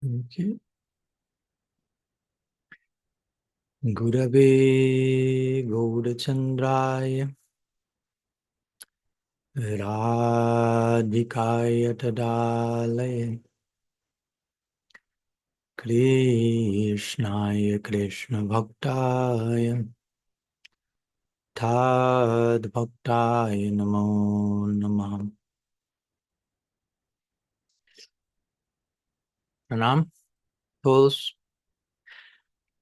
Okay. Gurave Gaurachandraya Radhikaya Tadalaya Krishnaya Krishna Bhaktaya Tad Bhaktaya Namo Namah. Pranam, todos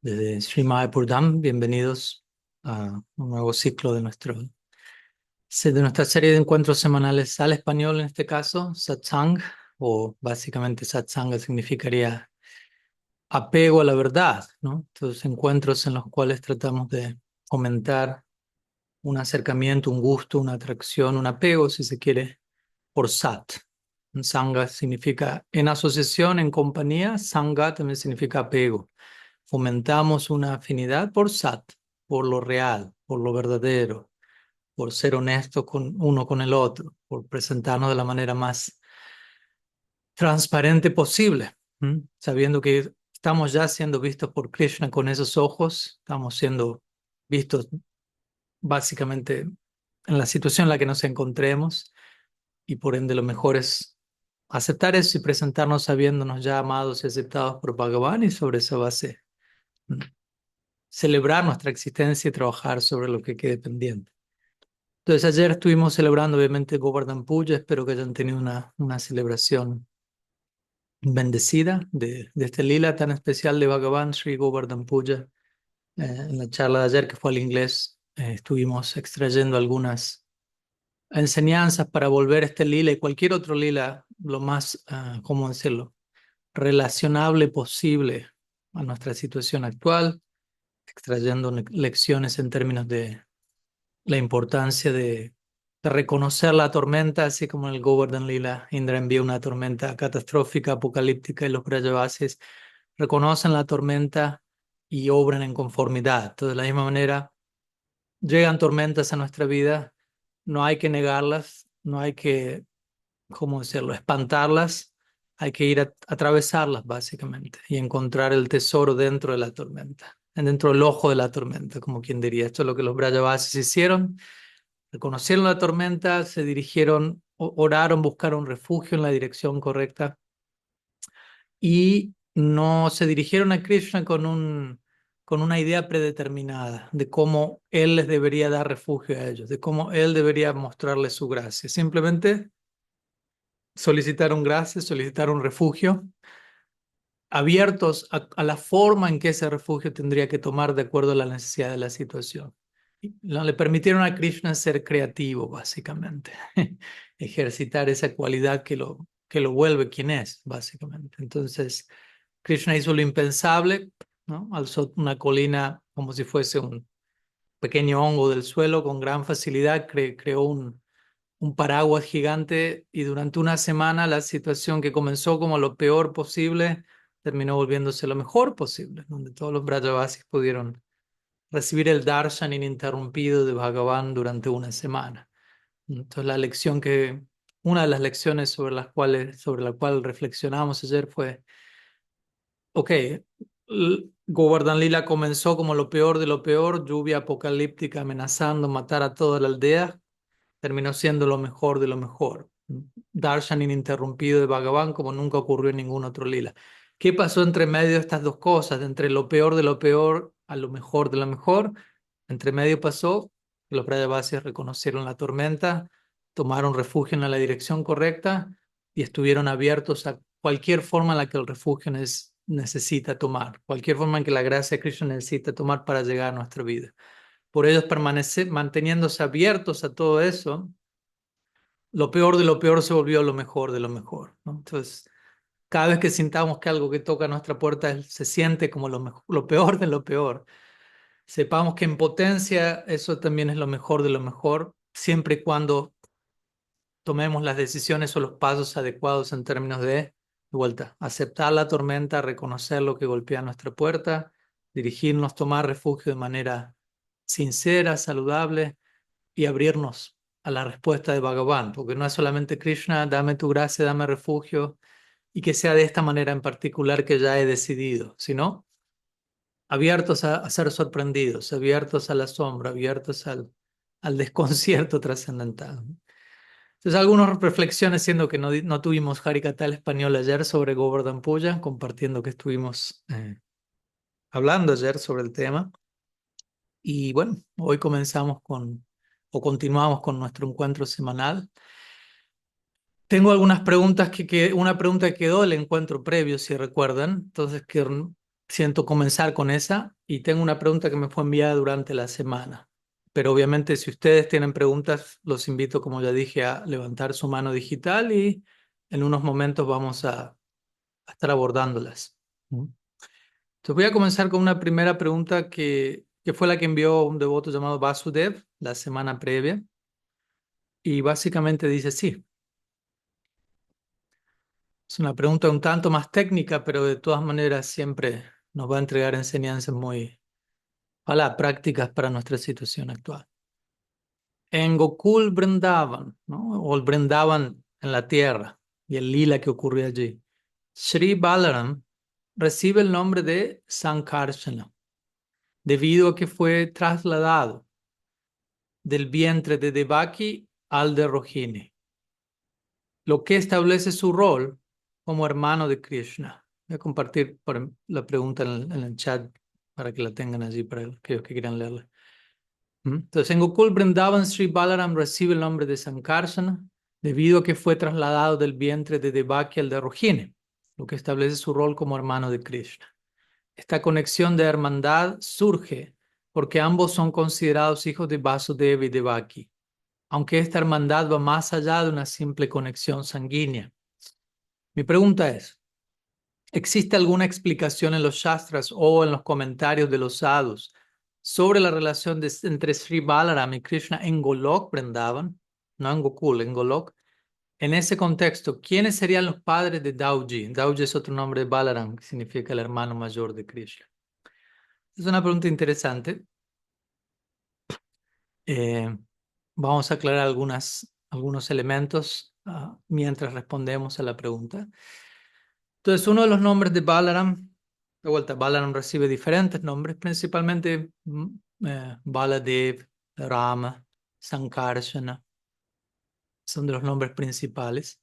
desde Sri Mayapur Dham, bienvenidos a un nuevo ciclo de nuestra serie de encuentros semanales al español, en este caso, Satsang, o básicamente Satsanga significaría apego a la verdad, ¿no? Entonces, encuentros en los cuales tratamos de fomentar un acercamiento, un gusto, una atracción, un apego, si se quiere, por Sat. Sangha significa en asociación, en compañía. Sangha también significa apego. Fomentamos una afinidad por Sat, por lo real, por lo verdadero, por ser honestos con uno con el otro, por presentarnos de la manera más transparente posible, sabiendo que estamos ya siendo vistos por Krishna con esos ojos, estamos siendo vistos básicamente en la situación en la que nos encontremos, y por ende lo mejor es aceptar eso y presentarnos sabiéndonos ya amados y aceptados por Bhagavan, y sobre esa base ¿m? Celebrar nuestra existencia y trabajar sobre lo que quede pendiente. Entonces ayer estuvimos celebrando obviamente Govardhan Puja. Espero que hayan tenido una celebración bendecida de este lila tan especial de Bhagavan Sri Govardhan Puja. En la charla de ayer, que fue al inglés, estuvimos extrayendo algunas enseñanzas para volver este lila y cualquier otro lila lo más, ¿cómo decirlo?, relacionable posible a nuestra situación actual, extrayendo lecciones en términos de la importancia de reconocer la tormenta, así como en el Govardhan Lila, Indra envía una tormenta catastrófica, apocalíptica, y los Brajavasis reconocen la tormenta y obran en conformidad. Entonces, de la misma manera, llegan tormentas a nuestra vida, no hay que negarlas, no hay que, ¿cómo decirlo?, espantarlas, hay que ir a atravesarlas básicamente y encontrar el tesoro dentro de la tormenta, dentro del ojo de la tormenta, como quien diría. Esto es lo que los Brajavasis hicieron. Reconocieron la tormenta, se dirigieron, oraron, buscaron refugio en la dirección correcta y no se dirigieron a Krishna con una idea predeterminada de cómo él les debería dar refugio a ellos, de cómo él debería mostrarles su gracia. Simplemente solicitaron gracia, solicitaron refugio, abiertos a la forma en que ese refugio tendría que tomar de acuerdo a la necesidad de la situación. No le permitieron a Krishna ser creativo, básicamente, ejercitar esa cualidad que lo vuelve quien es, básicamente. Entonces, Krishna hizo lo impensable, ¿no? Alzó una colina como si fuese un pequeño hongo del suelo con gran facilidad, creó un paraguas gigante, y durante una semana la situación que comenzó como lo peor posible terminó volviéndose lo mejor posible, donde todos los Brajavasis pudieron recibir el darshan ininterrumpido de Bhagavan durante una semana. Entonces una de las lecciones sobre la cual reflexionamos ayer fue, ok, Govardhan Lila comenzó como lo peor de lo peor, lluvia apocalíptica amenazando matar a toda la aldea, terminó siendo lo mejor de lo mejor. Darshan ininterrumpido de Bhagavan como nunca ocurrió en ningún otro lila. ¿Qué pasó entre medio de estas dos cosas? Entre lo peor de lo peor a lo mejor de lo mejor. Entre medio pasó que los Brajavasis reconocieron la tormenta, tomaron refugio en la dirección correcta y estuvieron abiertos a cualquier forma en la que el refugio necesita tomar, cualquier forma en que la gracia de Krishna necesita tomar para llegar a nuestra vida. Por ellos manteniéndose abiertos a todo eso, lo peor de lo peor se volvió lo mejor de lo mejor, ¿no? Entonces, cada vez que sintamos que algo que toca nuestra puerta se siente como lo peor de lo peor, sepamos que en potencia eso también es lo mejor de lo mejor, siempre y cuando tomemos las decisiones o los pasos adecuados en términos de vuelta, aceptar la tormenta, reconocer lo que golpea nuestra puerta, dirigirnos, tomar refugio de manera sincera, saludable, y abrirnos a la respuesta de Bhagavan, porque no es solamente Krishna, dame tu gracia, dame refugio, y que sea de esta manera en particular que ya he decidido, sino abiertos a ser sorprendidos, abiertos a la sombra, abiertos al desconcierto trascendental. Entonces, algunas reflexiones, siendo que no tuvimos Harikata al español ayer sobre Govardhan Puja, compartiendo que estuvimos hablando ayer sobre el tema. Y bueno, hoy comenzamos o continuamos con nuestro encuentro semanal. Tengo algunas preguntas una pregunta que quedó del encuentro previo, si recuerdan. Entonces, siento comenzar con esa. Y tengo una pregunta que me fue enviada durante la semana. Pero obviamente, si ustedes tienen preguntas, los invito, como ya dije, a levantar su mano digital y en unos momentos vamos a estar abordándolas. ¿Mm? Entonces, voy a comenzar con una primera pregunta que fue la que envió un devoto llamado Vasudev la semana previa. Y básicamente dice sí. Es una pregunta un tanto más técnica, pero de todas maneras siempre nos va a entregar enseñanzas muy, ojalá, prácticas para nuestra situación actual. En Gokul Vrindavan, ¿no? O el Vrindavan en la tierra y el lila que ocurre allí, Sri Balaram recibe el nombre de Sankarsana debido a que fue trasladado del vientre de Devaki al de Rohini, lo que establece su rol como hermano de Krishna. Voy a compartir la pregunta en el chat para que la tengan allí para aquellos que quieran leerla. Entonces, en Gokul Vrindavan, Sri Balaram recibe el nombre de Sankarsana debido a que fue trasladado del vientre de Devaki al de Rohini, lo que establece su rol como hermano de Krishna. Esta conexión de hermandad surge porque ambos son considerados hijos de Vasudeva y Devaki, aunque esta hermandad va más allá de una simple conexión sanguínea. Mi pregunta es, ¿existe alguna explicación en los Shastras o en los comentarios de los sadhus sobre la relación entre Sri Balaram y Krishna en Golok Vrindavan? No en Gokul, en Golok. En ese contexto, ¿quiénes serían los padres de Dauji? Dauji es otro nombre de Balaram, que significa el hermano mayor de Krishna. Es una pregunta interesante. Eh, Vamos a aclarar algunos elementos mientras respondemos a la pregunta. Entonces, uno de los nombres de Balaram, de vuelta, Balaram recibe diferentes nombres, principalmente Baladev, Rama, Sankarsana, son de los nombres principales.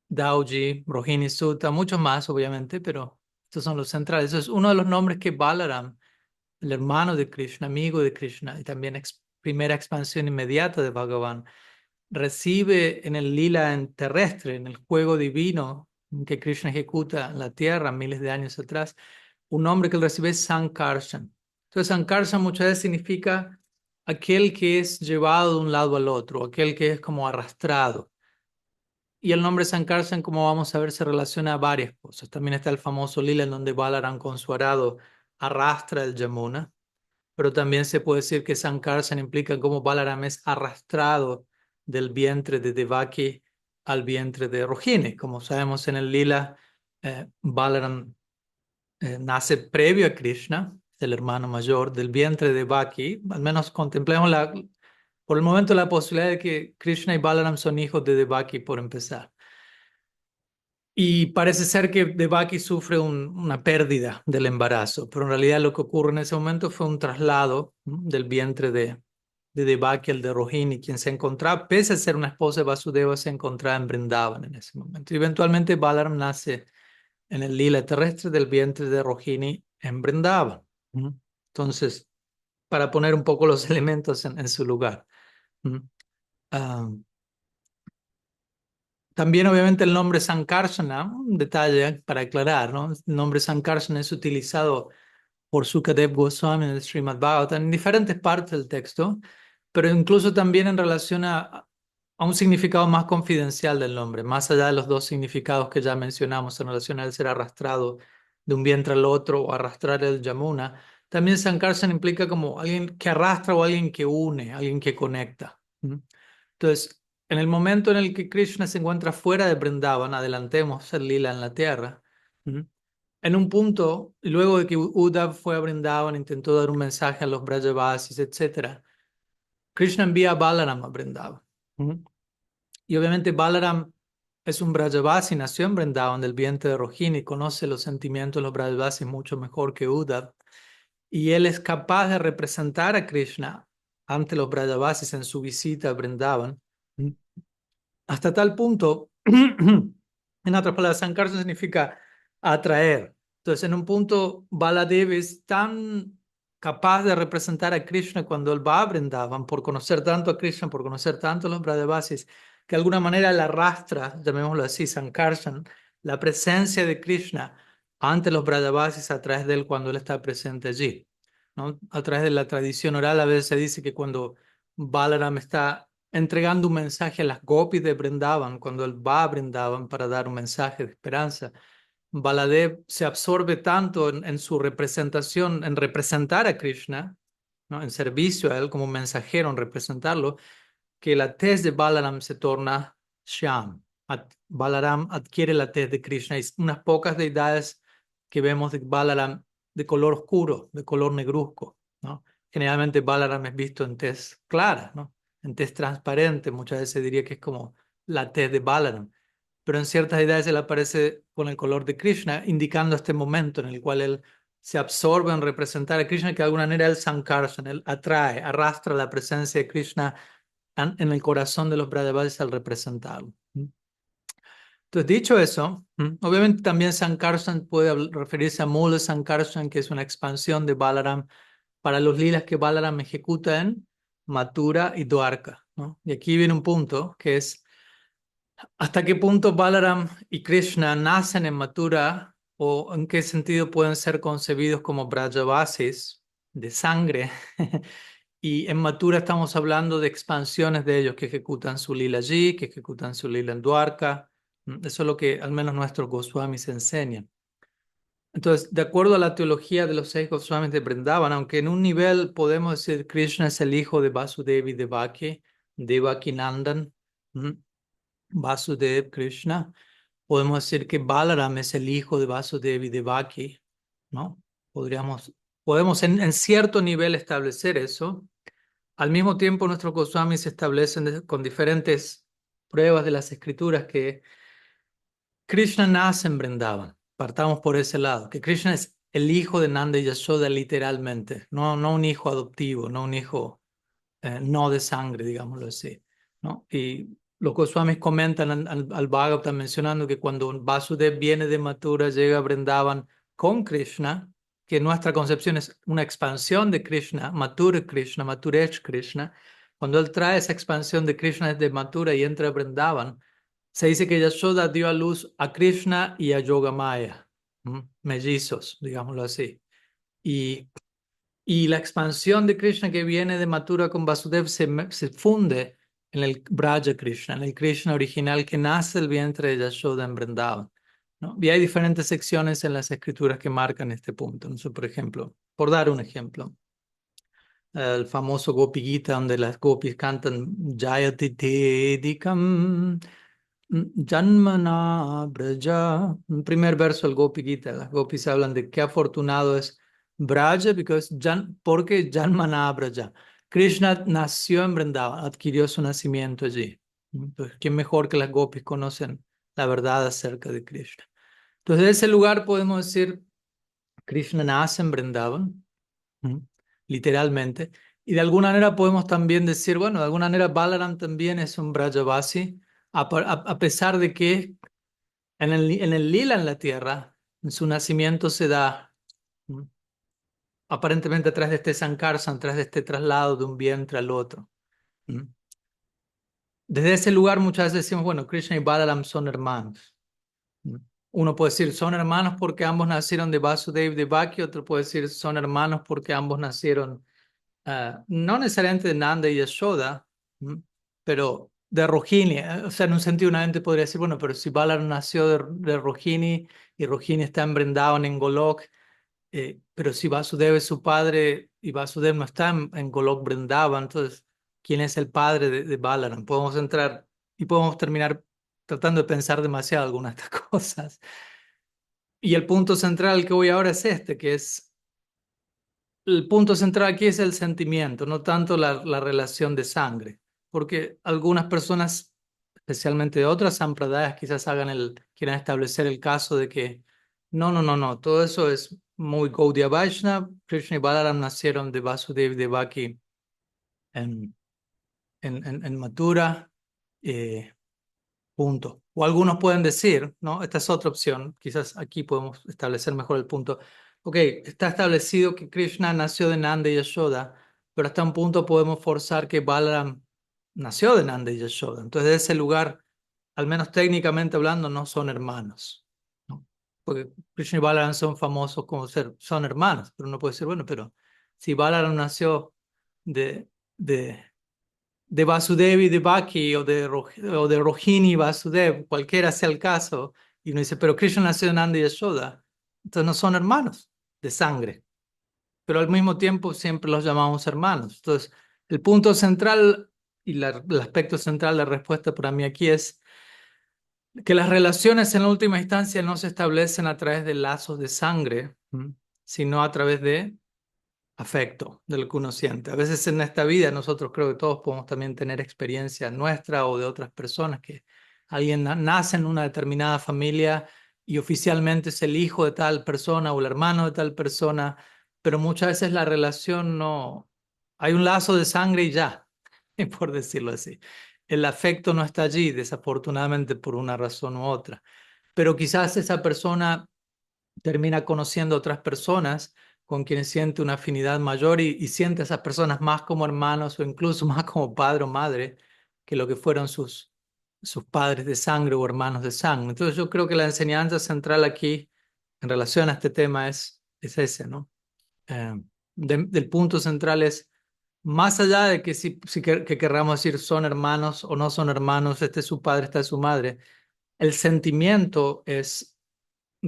Dauji, Rohini Sutta, muchos más, obviamente, pero estos son los centrales. Eso es uno de los nombres que Balaram, el hermano de Krishna, amigo de Krishna, y también primera expansión inmediata de Bhagavan, recibe en el lila terrestre, en el juego divino que Krishna ejecuta en la tierra miles de años atrás, un nombre que él recibe es Sankarshan. Entonces, Sankarshan muchas veces significa aquel que es llevado de un lado al otro, aquel que es como arrastrado. Y el nombre Sankarshan, como vamos a ver, se relaciona a varias cosas. También está el famoso lila en donde Balaram con su arado arrastra el Yamuna, pero también se puede decir que Sankarsana implica cómo Balaram es arrastrado del vientre de Devaki al vientre de Rohini. Como sabemos en el Lila, Balaram nace previo a Krishna, el hermano mayor del vientre de Devaki. Al menos contemplemos por el momento la posibilidad de que Krishna y Balaram son hijos de Devaki por empezar. Y parece ser que Devaki sufre una pérdida del embarazo, pero en realidad lo que ocurre en ese momento fue un traslado, ¿no?, del vientre de Devaki al de Rohini, quien se encontraba, pese a ser una esposa de Vasudeva, se encontraba en Vrindavan en ese momento. Y eventualmente Balaram nace en el lila terrestre del vientre de Rohini en Vrindavan. ¿No? Entonces, para poner un poco los elementos en su lugar. ¿No? Ah, También, obviamente, el nombre Sankarsana, un detalle para aclarar, ¿no? El nombre Sankarsana es utilizado por Sukadev Goswami en el Srimad Bhagavatam en diferentes partes del texto, pero incluso también en relación a un significado más confidencial del nombre, más allá de los dos significados que ya mencionamos en relación al ser arrastrado de un vientre al otro o arrastrar el Yamuna. También Sankarsana implica como alguien que arrastra o alguien que une, alguien que conecta. ¿Mm? Entonces, en el momento en el que Krishna se encuentra fuera de Vrindavan, adelantemos el lila en la tierra, ¿m? En un punto, luego de que Uddhav fue a Vrindavan, intentó dar un mensaje a los Brajavasis, etc., Krishna envía a Balaram a Vrindavan. ¿M? Y obviamente Balaram es un Brajavasi, nació en Vrindavan del vientre de Rohini, conoce los sentimientos de los Brajavasis mucho mejor que Uddhav, y él es capaz de representar a Krishna ante los Brajavasis en su visita a Vrindavan, hasta tal punto, en otras palabras, Sankarsana significa atraer. Entonces, en un punto, Baladev es tan capaz de representar a Krishna cuando él va a Vrindavan, por conocer tanto a Krishna, por conocer tanto a los Brajavasis, que de alguna manera le arrastra, llamémoslo así, Sankarsana, la presencia de Krishna ante los Brajavasis a través de él cuando él está presente allí, ¿no? A través de la tradición oral, a veces se dice que cuando Balaram está entregando un mensaje a las gopis de Brindavan, cuando él va a Brindavan para dar un mensaje de esperanza, Baladev se absorbe tanto en su representación, en representar a Krishna, ¿no? En servicio a él como mensajero, en representarlo, que la tez de Balaram se torna Shyam. Balaram adquiere la tez de Krishna. Hay unas pocas deidades que vemos de Balaram de color oscuro, de color negruzco, ¿no? Generalmente Balaram es visto en tez clara, ¿no? En tez transparente. Muchas veces diría que es como la tez de Balaram. Pero en ciertas deidades él aparece con el color de Krishna, indicando este momento en el cual él se absorbe en representar a Krishna, que de alguna manera él sankarsana, él atrae, arrastra la presencia de Krishna en el corazón de los Brajavasis al representarlo. Entonces, dicho eso, obviamente también Sankarshan puede referirse a Mula Sankarshan, que es una expansión de Balaram para los lilas que Balaram ejecuta en Mathura y Dwarka, ¿no? Y aquí viene un punto que es hasta qué punto Balaram y Krishna nacen en Mathura o en qué sentido pueden ser concebidos como Brajavasis de sangre. Y en Mathura estamos hablando de expansiones de ellos que ejecutan su lila allí, que ejecutan su lila en Dwarka. Eso es lo que al menos nuestros Goswamis enseñan. Entonces, de acuerdo a la teología de los 6 Goswamis de Vrindavan, aunque en un nivel podemos decir Krishna es el hijo de Vasudeva y Devaki, Devaki Nandan, Vasudev Krishna, podemos decir que Balaram es el hijo de Vasudeva y Devaki, ¿no? Podemos en cierto nivel establecer eso. Al mismo tiempo, nuestros Goswamis establecen con diferentes pruebas de las escrituras que Krishna nace en Vrindavan. Partamos por ese lado, que Krishna es el hijo de Nanda y Yashoda literalmente, no un hijo adoptivo, no un hijo no de sangre, digámoslo así, ¿no? Y los Goswamis comentan al Bhagavatam mencionando que cuando Vasudev viene de Mathura, llega a Vrindavan con Krishna, que nuestra concepción es una expansión de Krishna, Mathura Krishna, Mathuresh Krishna. Cuando él trae esa expansión de Krishna desde Mathura y entra a Vrindavan, se dice que Yashoda dio a luz a Krishna y a Yogamaya, mellizos, digámoslo así. Y la expansión de Krishna que viene de Mathura con Vasudev se funde en el Braja Krishna, en el Krishna original que nace del vientre de Yashoda en Vrindavan, ¿no? Y hay diferentes secciones en las escrituras que marcan este punto. ¿No? Por ejemplo, por dar un ejemplo, el famoso Gopi Gita, donde las gopis cantan Jayati Tedikam Janmana Braja. El primer verso del Gopi Gita, las gopis hablan de qué afortunado es Braja, porque Janmana Braja. Krishna nació en Vrindavan, adquirió su nacimiento allí. Entonces, ¿quién mejor que las gopis conocen la verdad acerca de Krishna? Entonces, de ese lugar podemos decir, Krishna nace en Vrindavan, literalmente. Y de alguna manera podemos también decir, bueno, de alguna manera Balaram también es un Brajavasi, a pesar de que en el lila en la tierra, en su nacimiento se da aparentemente a través de este Sankarsana, a través de este traslado de un vientre al otro. ¿Mm? Desde ese lugar muchas veces decimos, bueno, Krishna y Balaram son hermanos. ¿Mm? Uno puede decir, son hermanos porque ambos nacieron de Vasudeva y Devaki, otro puede decir, son hermanos porque ambos nacieron no necesariamente de Nanda y Yashoda, pero de Rohini. O sea, en un sentido, una gente podría decir, bueno, pero si Balar nació de Rohini y Rohini está en Vrindavan, en Golok, pero si Vasudeva es su padre y Vasudeva no está en Golok Vrindavan, entonces, ¿quién es el padre de Balaram? Podemos entrar y podemos terminar tratando de pensar demasiado algunas de estas cosas. Y el punto central que voy ahora es este, que es el punto central aquí es el sentimiento, no tanto la relación de sangre, porque algunas personas especialmente de otras sampradayas, quizás quieran establecer el caso de que no, todo eso es muy Gaudiya Vaishnava. Krishna y Balaram nacieron de Vasudeva y Devaki en, en Mathura, eh, punto. O algunos pueden decir, ¿no? Esta es otra opción, quizás aquí podemos establecer mejor el punto. Ok, está establecido que Krishna nació de Nanda y Yashoda, pero hasta un punto podemos forzar que Balaram nació de Nanda y Yashoda. Entonces, de ese lugar, al menos técnicamente hablando, no son hermanos, ¿no? Porque Krishna y Balaram son famosos como son hermanos, pero uno puede decir, bueno, pero si Balaram nació de, de de Vasudev y de Baki o de Rohini y Vasudev, cualquiera sea el caso, y uno dice, pero Krishna nació de Nanda y Yashoda, entonces no son hermanos de sangre, pero al mismo tiempo siempre los llamamos hermanos. Entonces, el punto central y el aspecto central de la respuesta para mí aquí es que las relaciones en la última instancia no se establecen a través de lazos de sangre, sino a través de afecto de lo que uno siente. A veces en esta vida nosotros creo que todos podemos también tener experiencia nuestra o de otras personas que alguien nace en una determinada familia y oficialmente es el hijo de tal persona o el hermano de tal persona, pero muchas veces la relación no, hay un lazo de sangre y ya, por decirlo así. El afecto no está allí, desafortunadamente por una razón u otra. Pero quizás esa persona termina conociendo a otras personas con quienes siente una afinidad mayor y siente a esas personas más como hermanos o incluso más como padre o madre que lo que fueron sus padres de sangre o hermanos de sangre. Entonces yo creo que la enseñanza central aquí en relación a este tema es ese, ¿no? Eh, del punto central es, más allá de que si que querramos decir son hermanos o no son hermanos, este es su padre, esta es su madre, el sentimiento es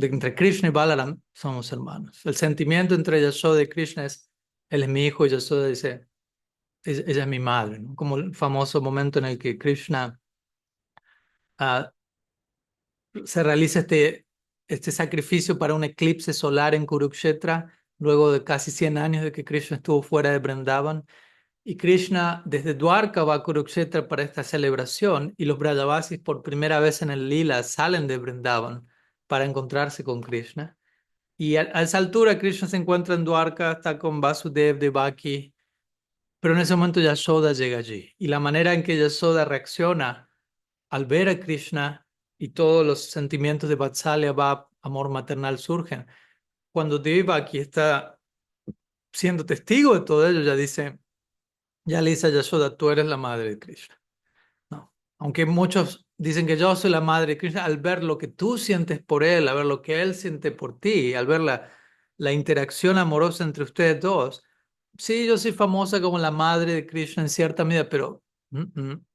entre Krishna y Balaram somos hermanos. El sentimiento entre Yashoda y Krishna es, él es mi hijo y Yashoda dice, ella es mi madre, ¿no? Como el famoso momento en el que Krishna ah, se realiza este sacrificio para un eclipse solar en Kurukshetra, luego de casi 100 años de que Krishna estuvo fuera de Vrindavan. Y Krishna desde Dwarka va a Kurukshetra para esta celebración y los Brajavasis por primera vez en el Lila salen de Vrindavan para encontrarse con Krishna. Y a esa altura Krishna se encuentra en Dwarka, está con Vasudev, Devaki, pero en ese momento Yashoda llega allí. Y la manera en que Yashoda reacciona al ver a Krishna y todos los sentimientos de Vatsalya, Bhav, amor maternal surgen. Cuando Devaki está siendo testigo de todo ello, ya dice, ya le dice a Yashoda, tú eres la madre de Krishna. No. Aunque muchos dicen que yo soy la madre de Krishna, al ver lo que tú sientes por él, al ver lo que él siente por ti, al ver la interacción amorosa entre ustedes dos, sí, yo soy famosa como la madre de Krishna en cierta medida, pero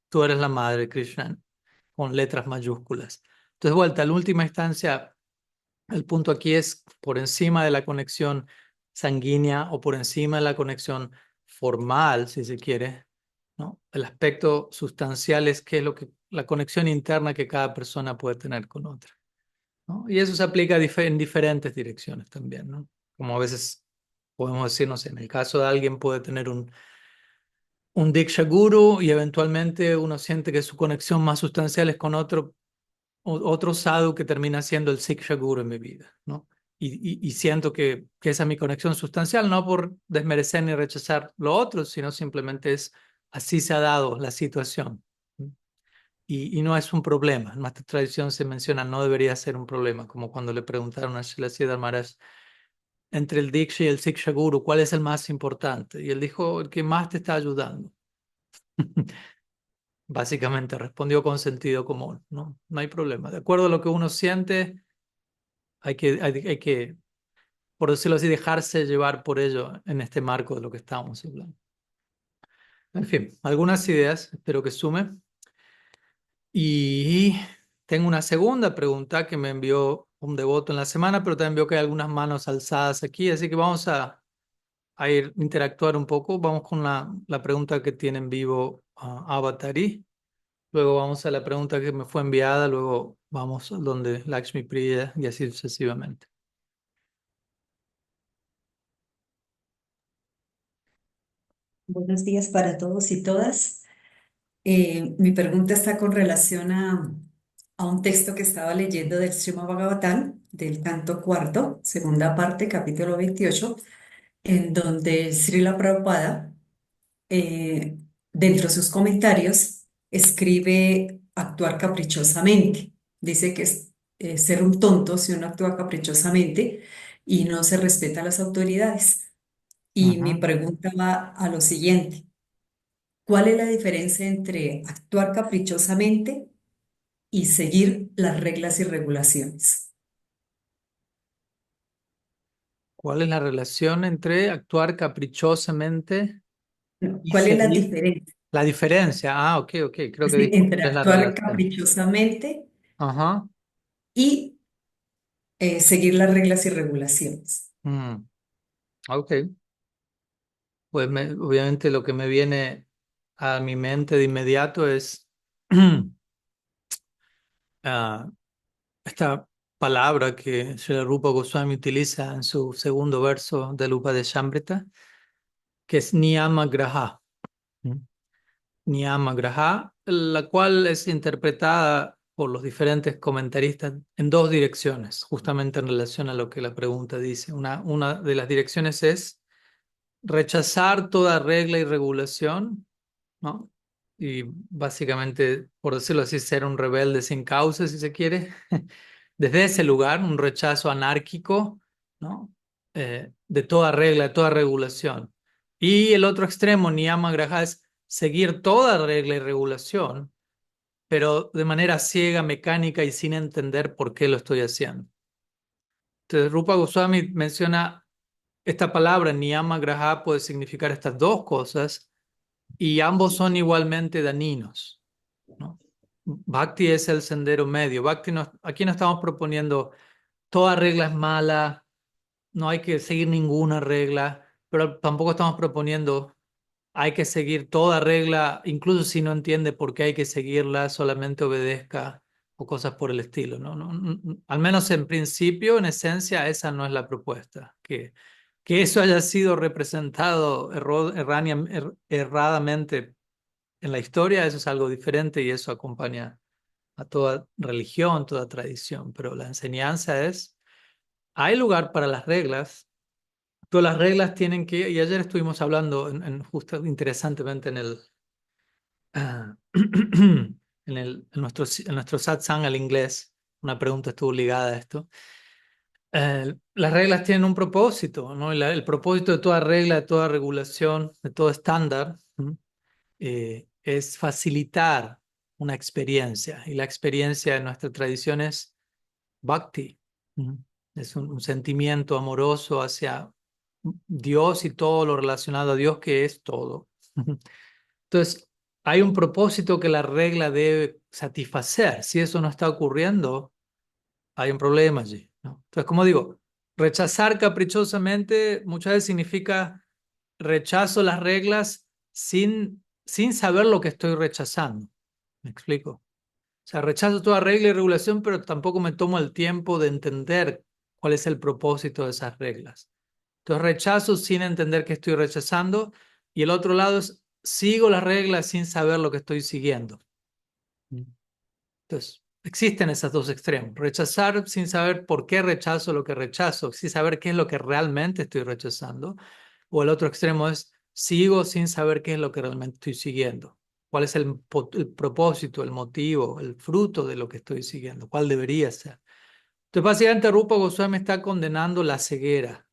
tú eres la madre de Krishna con letras mayúsculas. Entonces, vuelta, en última instancia, el punto aquí es por encima de la conexión sanguínea o por encima de la conexión formal, si se quiere, ¿no? El aspecto sustancial es qué es lo que la conexión interna que cada persona puede tener con otra, ¿no? Y eso se aplica en diferentes direcciones también, ¿no? Como a veces podemos decir, no sé, en el caso de alguien puede tener un Diksha Guru y eventualmente uno siente que su conexión más sustancial es con otro sadhu que termina siendo el Siksha Guru en mi vida, ¿no? Y siento que esa es mi conexión sustancial, no por desmerecer ni rechazar lo otro, sino simplemente es así se ha dado la situación. ¿No? Y no es un problema. En nuestra tradición se menciona, no debería ser un problema, como cuando le preguntaron a Srila Siddhar Maharaj, entre el Diksha y el Siksha Guru, ¿cuál es el más importante? Y él dijo, el que más te está ayudando. Básicamente respondió con sentido común, ¿no? No hay problema. De acuerdo a lo que uno siente, hay que, por decirlo así, dejarse llevar por ello en este marco de lo que estábamos hablando. En fin, algunas ideas, espero que sume. Y tengo una segunda pregunta que me envió un devoto en la semana, pero también veo que hay algunas manos alzadas aquí, así que vamos a ir interactuar un poco. Vamos con la pregunta que tiene en vivo Avatari. Luego vamos a la pregunta que me fue enviada, luego vamos donde Lakshmi Priya y así sucesivamente. Buenos días para todos y todas. Mi pregunta está con relación a un texto que estaba leyendo del Srimad Bhagavatam, del canto cuarto, segunda parte, capítulo 28, en donde Srila Prabhupada, eh, dentro de sus comentarios, escribe actuar caprichosamente. Dice que es ser un tonto si uno actúa caprichosamente y no se respeta a las autoridades. Y mi Ujú. pregunta va a lo siguiente. ¿Cuál es la diferencia entre actuar caprichosamente y seguir las reglas y regulaciones? ¿Cuál es la relación entre actuar caprichosamente No, y ¿cuál es la seguir? diferencia, La diferencia. Ah, ok, ok. Creo que sí, dijo, entre ¿cuál es la actuar relación? caprichosamente Ajá. y seguir las reglas y regulaciones? Mm, ok. Pues obviamente lo que me viene a mi mente de inmediato es ah, esta palabra que Srila Rupa Goswami utiliza en su segundo verso del Upadeshamrita, que es Niyama Graha. ¿Mm? Niyama Graha, la cual es interpretada por los diferentes comentaristas en dos direcciones, justamente en relación a lo que la pregunta dice. Una de las direcciones es rechazar toda regla y regulación, ¿no? Y básicamente, por decirlo así, ser un rebelde sin causa, si se quiere, desde ese lugar, un rechazo anárquico, ¿no? De toda regla, de toda regulación. Y el otro extremo, Niyama Graha, es seguir toda regla y regulación, pero de manera ciega, mecánica y sin entender por qué lo estoy haciendo. Entonces, Rupa Goswami menciona esta palabra, Niyama Graha, puede significar estas dos cosas y ambos son igualmente dañinos, ¿no? Bhakti es el sendero medio. Aquí no estamos proponiendo toda regla es mala, no hay que seguir ninguna regla, pero tampoco estamos proponiendo hay que seguir toda regla, incluso si no entiende por qué hay que seguirla, solamente obedezca o cosas por el estilo, ¿no? Al menos en principio, en esencia, esa no es la propuesta. Que eso haya sido representado erradamente en la historia, eso es algo diferente y eso acompaña a toda religión, toda tradición, pero la enseñanza es, hay lugar para las reglas, todas las reglas tienen que, y ayer estuvimos hablando justo interesantemente en nuestro satsang al inglés, una pregunta estuvo ligada a esto. Las reglas tienen un propósito, ¿no? Y el propósito de toda regla, de toda regulación, de todo estándar, ¿m? Es facilitar una experiencia. Y la experiencia de nuestra tradición es bhakti. ¿M? Es un sentimiento amoroso hacia Dios y todo lo relacionado a Dios, que es todo. Entonces, hay un propósito que la regla debe satisfacer. Si eso no está ocurriendo, hay un problema allí, ¿no? Entonces, como digo, rechazar caprichosamente muchas veces significa rechazo las reglas sin saber lo que estoy rechazando. ¿Me explico? O sea, rechazo toda regla y regulación, pero tampoco me tomo el tiempo de entender cuál es el propósito de esas reglas. Entonces, rechazo sin entender que estoy rechazando. Y el otro lado es, sigo las reglas sin saber lo que estoy siguiendo. Entonces, existen esos dos extremos. Rechazar sin saber por qué rechazo lo que rechazo, sin saber qué es lo que realmente estoy rechazando. O el otro extremo es, sigo sin saber qué es lo que realmente estoy siguiendo. ¿Cuál es el propósito, el motivo, el fruto de lo que estoy siguiendo? ¿Cuál debería ser? Entonces, básicamente, Rupa Goswami está condenando la ceguera,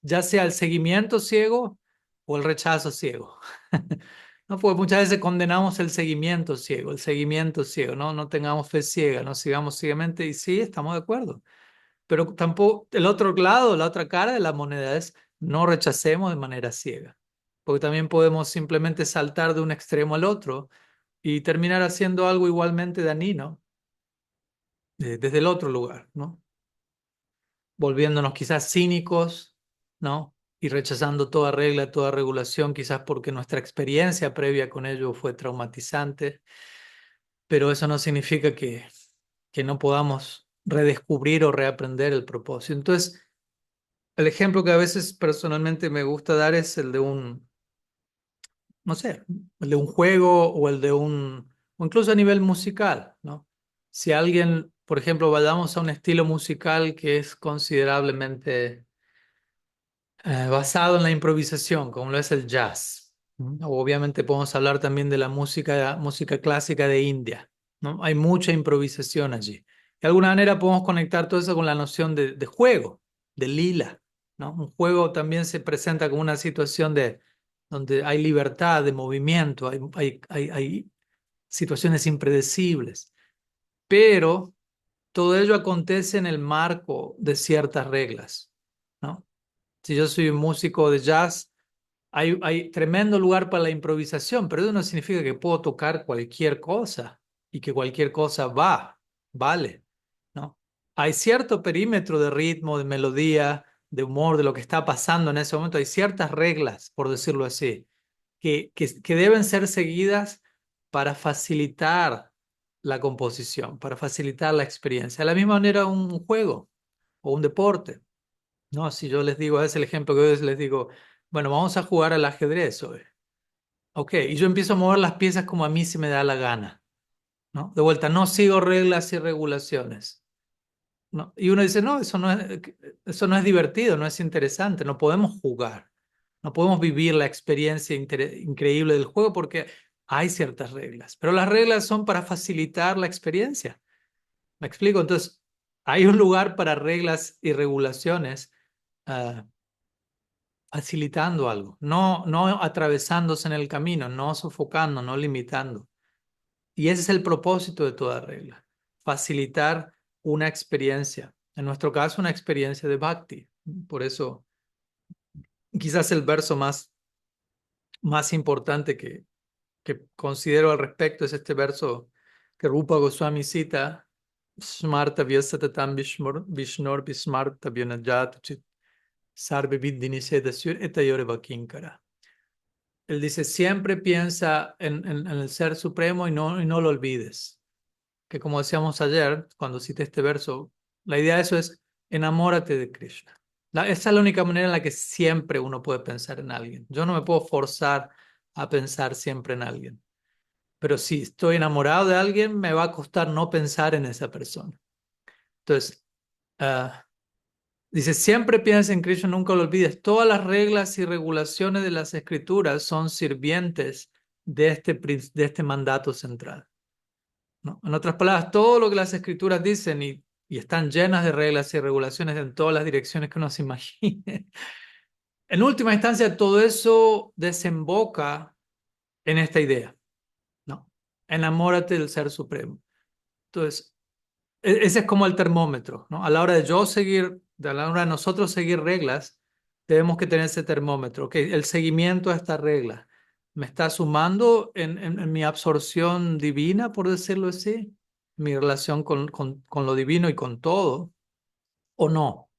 ya sea el seguimiento ciego o el rechazo ciego. No, porque muchas veces condenamos el seguimiento ciego, ¿no? No tengamos fe ciega, no sigamos ciegamente, y sí, estamos de acuerdo. Pero tampoco, el otro lado, la otra cara de la moneda es no rechacemos de manera ciega, porque también podemos simplemente saltar de un extremo al otro y terminar haciendo algo igualmente dañino desde el otro lugar, ¿no? Volviéndonos quizás cínicos, ¿no? Y rechazando toda regla, toda regulación, quizás porque nuestra experiencia previa con ello fue traumatizante, pero eso no significa que no podamos redescubrir o reaprender el propósito. Entonces, el ejemplo que a veces personalmente me gusta dar es el de no sé, el de un juego o el de o incluso a nivel musical, ¿no? Si alguien, por ejemplo, vayamos a un estilo musical que es considerablemente basado en la improvisación, como lo es el jazz. ¿No? Obviamente podemos hablar también de la música clásica de India, ¿no? Hay mucha improvisación allí. De alguna manera podemos conectar todo eso con la noción de juego, de lila, ¿no? Un juego también se presenta como una situación donde hay libertad de movimiento, hay situaciones impredecibles, pero todo ello acontece en el marco de ciertas reglas, ¿no? Si yo soy un músico de jazz, hay tremendo lugar para la improvisación, pero eso no significa que puedo tocar cualquier cosa y que cualquier cosa vale, ¿no? Hay cierto perímetro de ritmo, de melodía, de humor, de lo que está pasando en ese momento. Hay ciertas reglas, por decirlo así, que deben ser seguidas para facilitar la composición, para facilitar la experiencia. De la misma manera, un juego o un deporte. No, si yo les digo, es el ejemplo que yo les digo, bueno, vamos a jugar al ajedrez hoy. Ok, y yo empiezo a mover las piezas como a mí se me da la gana, ¿no? De vuelta, no sigo reglas y regulaciones, ¿no? Y uno dice, no, eso no es divertido, no es interesante, no podemos jugar, no podemos vivir la experiencia increíble del juego porque hay ciertas reglas, pero las reglas son para facilitar la experiencia. ¿Me explico? Entonces, hay un lugar para reglas y regulaciones. ah, Facilitando algo, no atravesándose en el camino, no sofocando, no limitando. Y ese es el propósito de toda regla, facilitar una experiencia, en nuestro caso una experiencia de bhakti. Por eso quizás el verso más importante que considero al respecto es este verso que Rupa Goswami cita, Smarta Vyasatatam Vishnor Vismarta Vyanajat Chit Sarve Viddhi Nisedasyur Etayore Vakinkara. Él dice, siempre piensa en el Ser Supremo y no lo olvides. Que como decíamos ayer, cuando cité este verso, la idea de eso es, enamórate de Krishna. Esa es la única manera en la que siempre uno puede pensar en alguien. Yo no me puedo forzar a pensar siempre en alguien. Pero si estoy enamorado de alguien, me va a costar no pensar en esa persona. Entonces, ah, dice, siempre piensa en Krishna, nunca lo olvides. Todas las reglas y regulaciones de las escrituras son sirvientes de este mandato central, ¿no? En otras palabras, todo lo que las escrituras dicen y están llenas de reglas y regulaciones en todas las direcciones que uno se imagine. En última instancia, todo eso desemboca en esta idea, ¿no? Enamórate del Ser Supremo. Entonces, ese es como el termómetro, ¿no? A la hora de yo seguir, a la hora de nosotros seguir reglas, tenemos que tener ese termómetro, que el seguimiento a esta regla me está sumando en mi absorción divina, por decirlo así, mi relación con lo divino y con todo, o no.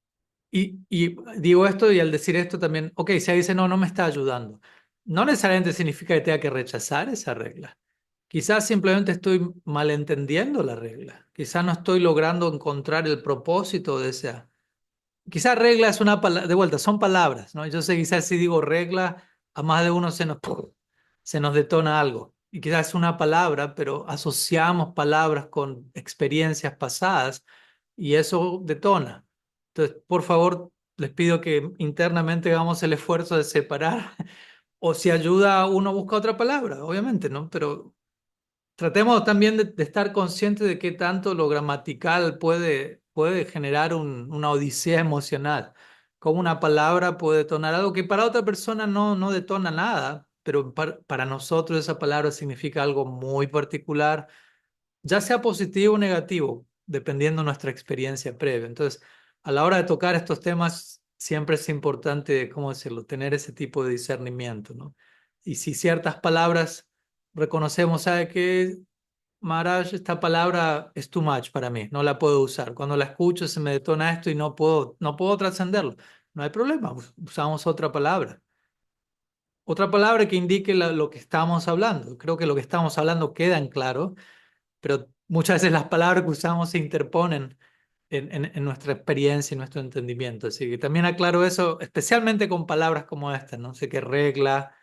Y digo esto y al decir esto también, ok, si alguien dice no, no me está ayudando, no necesariamente significa que tenga que rechazar esa regla. Quizás simplemente estoy malentendiendo la regla. Quizás no estoy logrando encontrar el propósito de esa. Quizás regla es una palabra, de vuelta, son palabras, ¿no? Yo sé, quizás si digo regla, a más de uno se nos detona algo. Y quizás es una palabra, pero asociamos palabras con experiencias pasadas y eso detona. Entonces, por favor, les pido que internamente hagamos el esfuerzo de separar o si ayuda uno busca otra palabra, obviamente, ¿no? Pero tratemos también de estar conscientes de qué tanto lo gramatical puede generar una odisea emocional. Como una palabra puede detonar algo que para otra persona no detona nada, pero para nosotros esa palabra significa algo muy particular, ya sea positivo o negativo, dependiendo de nuestra experiencia previa. Entonces, a la hora de tocar estos temas, siempre es importante, ¿cómo decirlo?, tener ese tipo de discernimiento, ¿no? Y si ciertas palabras reconocemos, ¿sabe qué? Maharaj, esta palabra es too much para mí, no la puedo usar. Cuando la escucho se me detona esto y no puedo trascenderlo. No hay problema, usamos otra palabra. Otra palabra que indique lo que estamos hablando. Creo que lo que estamos hablando queda en claro, pero muchas veces las palabras que usamos se interponen en nuestra experiencia y nuestro entendimiento. Así que también aclaro eso, especialmente con palabras como estas, no sé qué regla,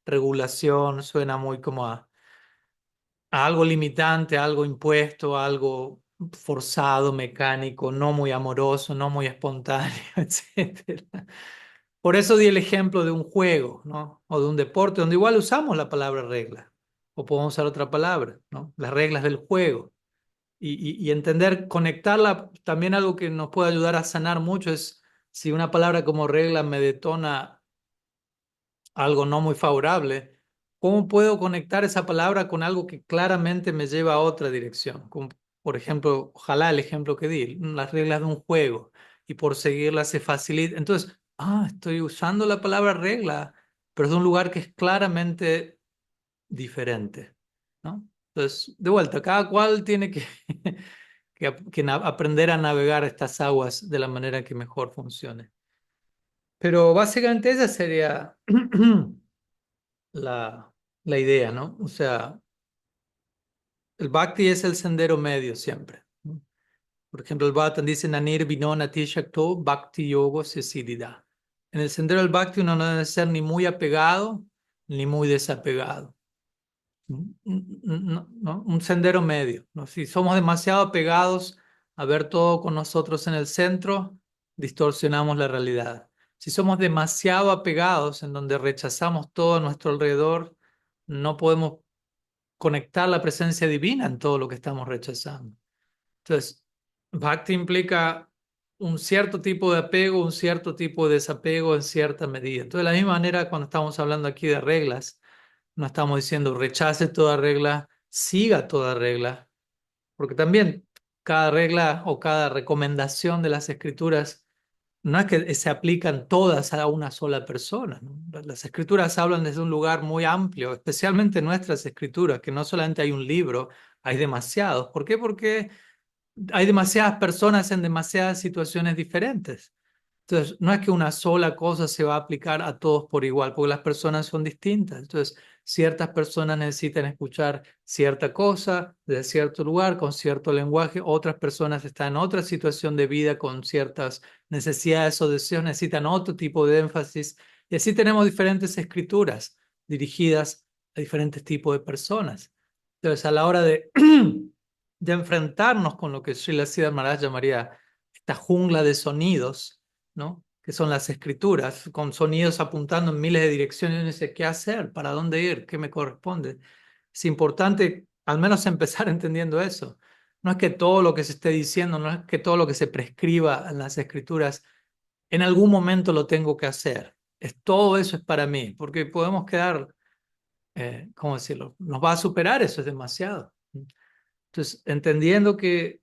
regulación, suena muy como a algo limitante, a algo impuesto, a algo forzado, mecánico, no muy amoroso, no muy espontáneo, etcétera. Por eso di el ejemplo de un juego, ¿no? O de un deporte, donde igual usamos la palabra regla, o podemos usar otra palabra, ¿no? Las reglas del juego. Y entender, conectarla, también algo que nos puede ayudar a sanar mucho es si una palabra como regla me detona algo no muy favorable, ¿cómo puedo conectar esa palabra con algo que claramente me lleva a otra dirección? Como, por ejemplo, ojalá el ejemplo que di, las reglas de un juego, y por seguirlas se facilita. Entonces, estoy usando la palabra regla, pero es de un lugar que es claramente diferente, ¿no? Entonces, de vuelta, cada cual tiene que, aprender a navegar estas aguas de la manera que mejor funcione. Pero básicamente esa sería la, la idea, ¿no? O sea, el bhakti es el sendero medio siempre, ¿no? Por ejemplo, el Bhattan dice, Nanir vinonati shakto bhakti yogo se siddhida. En el sendero del bhakti uno no debe ser ni muy apegado ni muy desapegado. No, un sendero medio, ¿no? Si somos demasiado apegados a ver todo con nosotros en el centro, distorsionamos la realidad. Si somos demasiado apegados en donde rechazamos todo a nuestro alrededor, no podemos conectar la presencia divina en todo lo que estamos rechazando. Entonces, Bhakti implica un cierto tipo de apego, un cierto tipo de desapego en cierta medida. Entonces, de la misma manera, cuando estamos hablando aquí de reglas, no estamos diciendo rechace toda regla, siga toda regla, porque también cada regla o cada recomendación de las escrituras no es que se aplican todas a una sola persona, ¿no? Las escrituras hablan desde un lugar muy amplio, especialmente nuestras escrituras, que no solamente hay un libro, hay demasiados. ¿Por qué? Porque hay demasiadas personas en demasiadas situaciones diferentes. Entonces, no es que una sola cosa se va a aplicar a todos por igual, porque las personas son distintas. Entonces, ciertas personas necesitan escuchar cierta cosa de cierto lugar, con cierto lenguaje. Otras personas están en otra situación de vida con ciertas necesidades o deseos, necesitan otro tipo de énfasis. Y así tenemos diferentes escrituras dirigidas a diferentes tipos de personas. Entonces, a la hora de, de enfrentarnos con lo que Srila Siddhar Maharaj llamaría esta jungla de sonidos, ¿no? Que son las escrituras, con sonidos apuntando en miles de direcciones, y uno dice, ¿qué hacer? ¿Para dónde ir? ¿Qué me corresponde? Es importante al menos empezar entendiendo eso. No es que todo lo que se esté diciendo, no es que todo lo que se prescriba en las escrituras, en algún momento lo tengo que hacer. Todo eso es para mí, porque podemos quedar, ¿cómo decirlo? Nos va a superar, eso es demasiado. Entonces, entendiendo que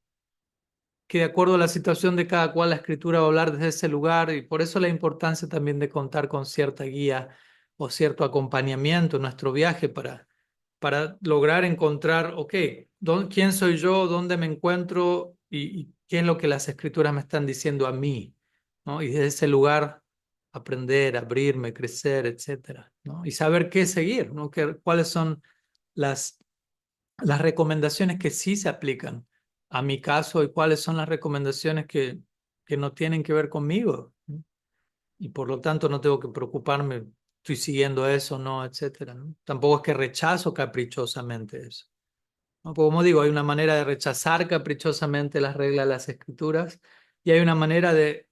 de acuerdo a la situación de cada cual, la escritura va a hablar desde ese lugar, y por eso la importancia también de contar con cierta guía o cierto acompañamiento en nuestro viaje para lograr encontrar, ok, ¿quién soy yo? ¿Dónde me encuentro? Y qué es lo que las escrituras me están diciendo a mí, ¿no? Y desde ese lugar aprender, abrirme, crecer, etcétera, ¿no? Y saber qué seguir, ¿no? Cuáles son las recomendaciones que sí se aplican a mi caso y cuáles son las recomendaciones que no tienen que ver conmigo, ¿no? Y por lo tanto no tengo que preocuparme, estoy siguiendo eso, no, etcétera, ¿no? Tampoco es que rechazo caprichosamente eso, ¿no? Como digo, hay una manera de rechazar caprichosamente las reglas de las escrituras, y hay una manera de,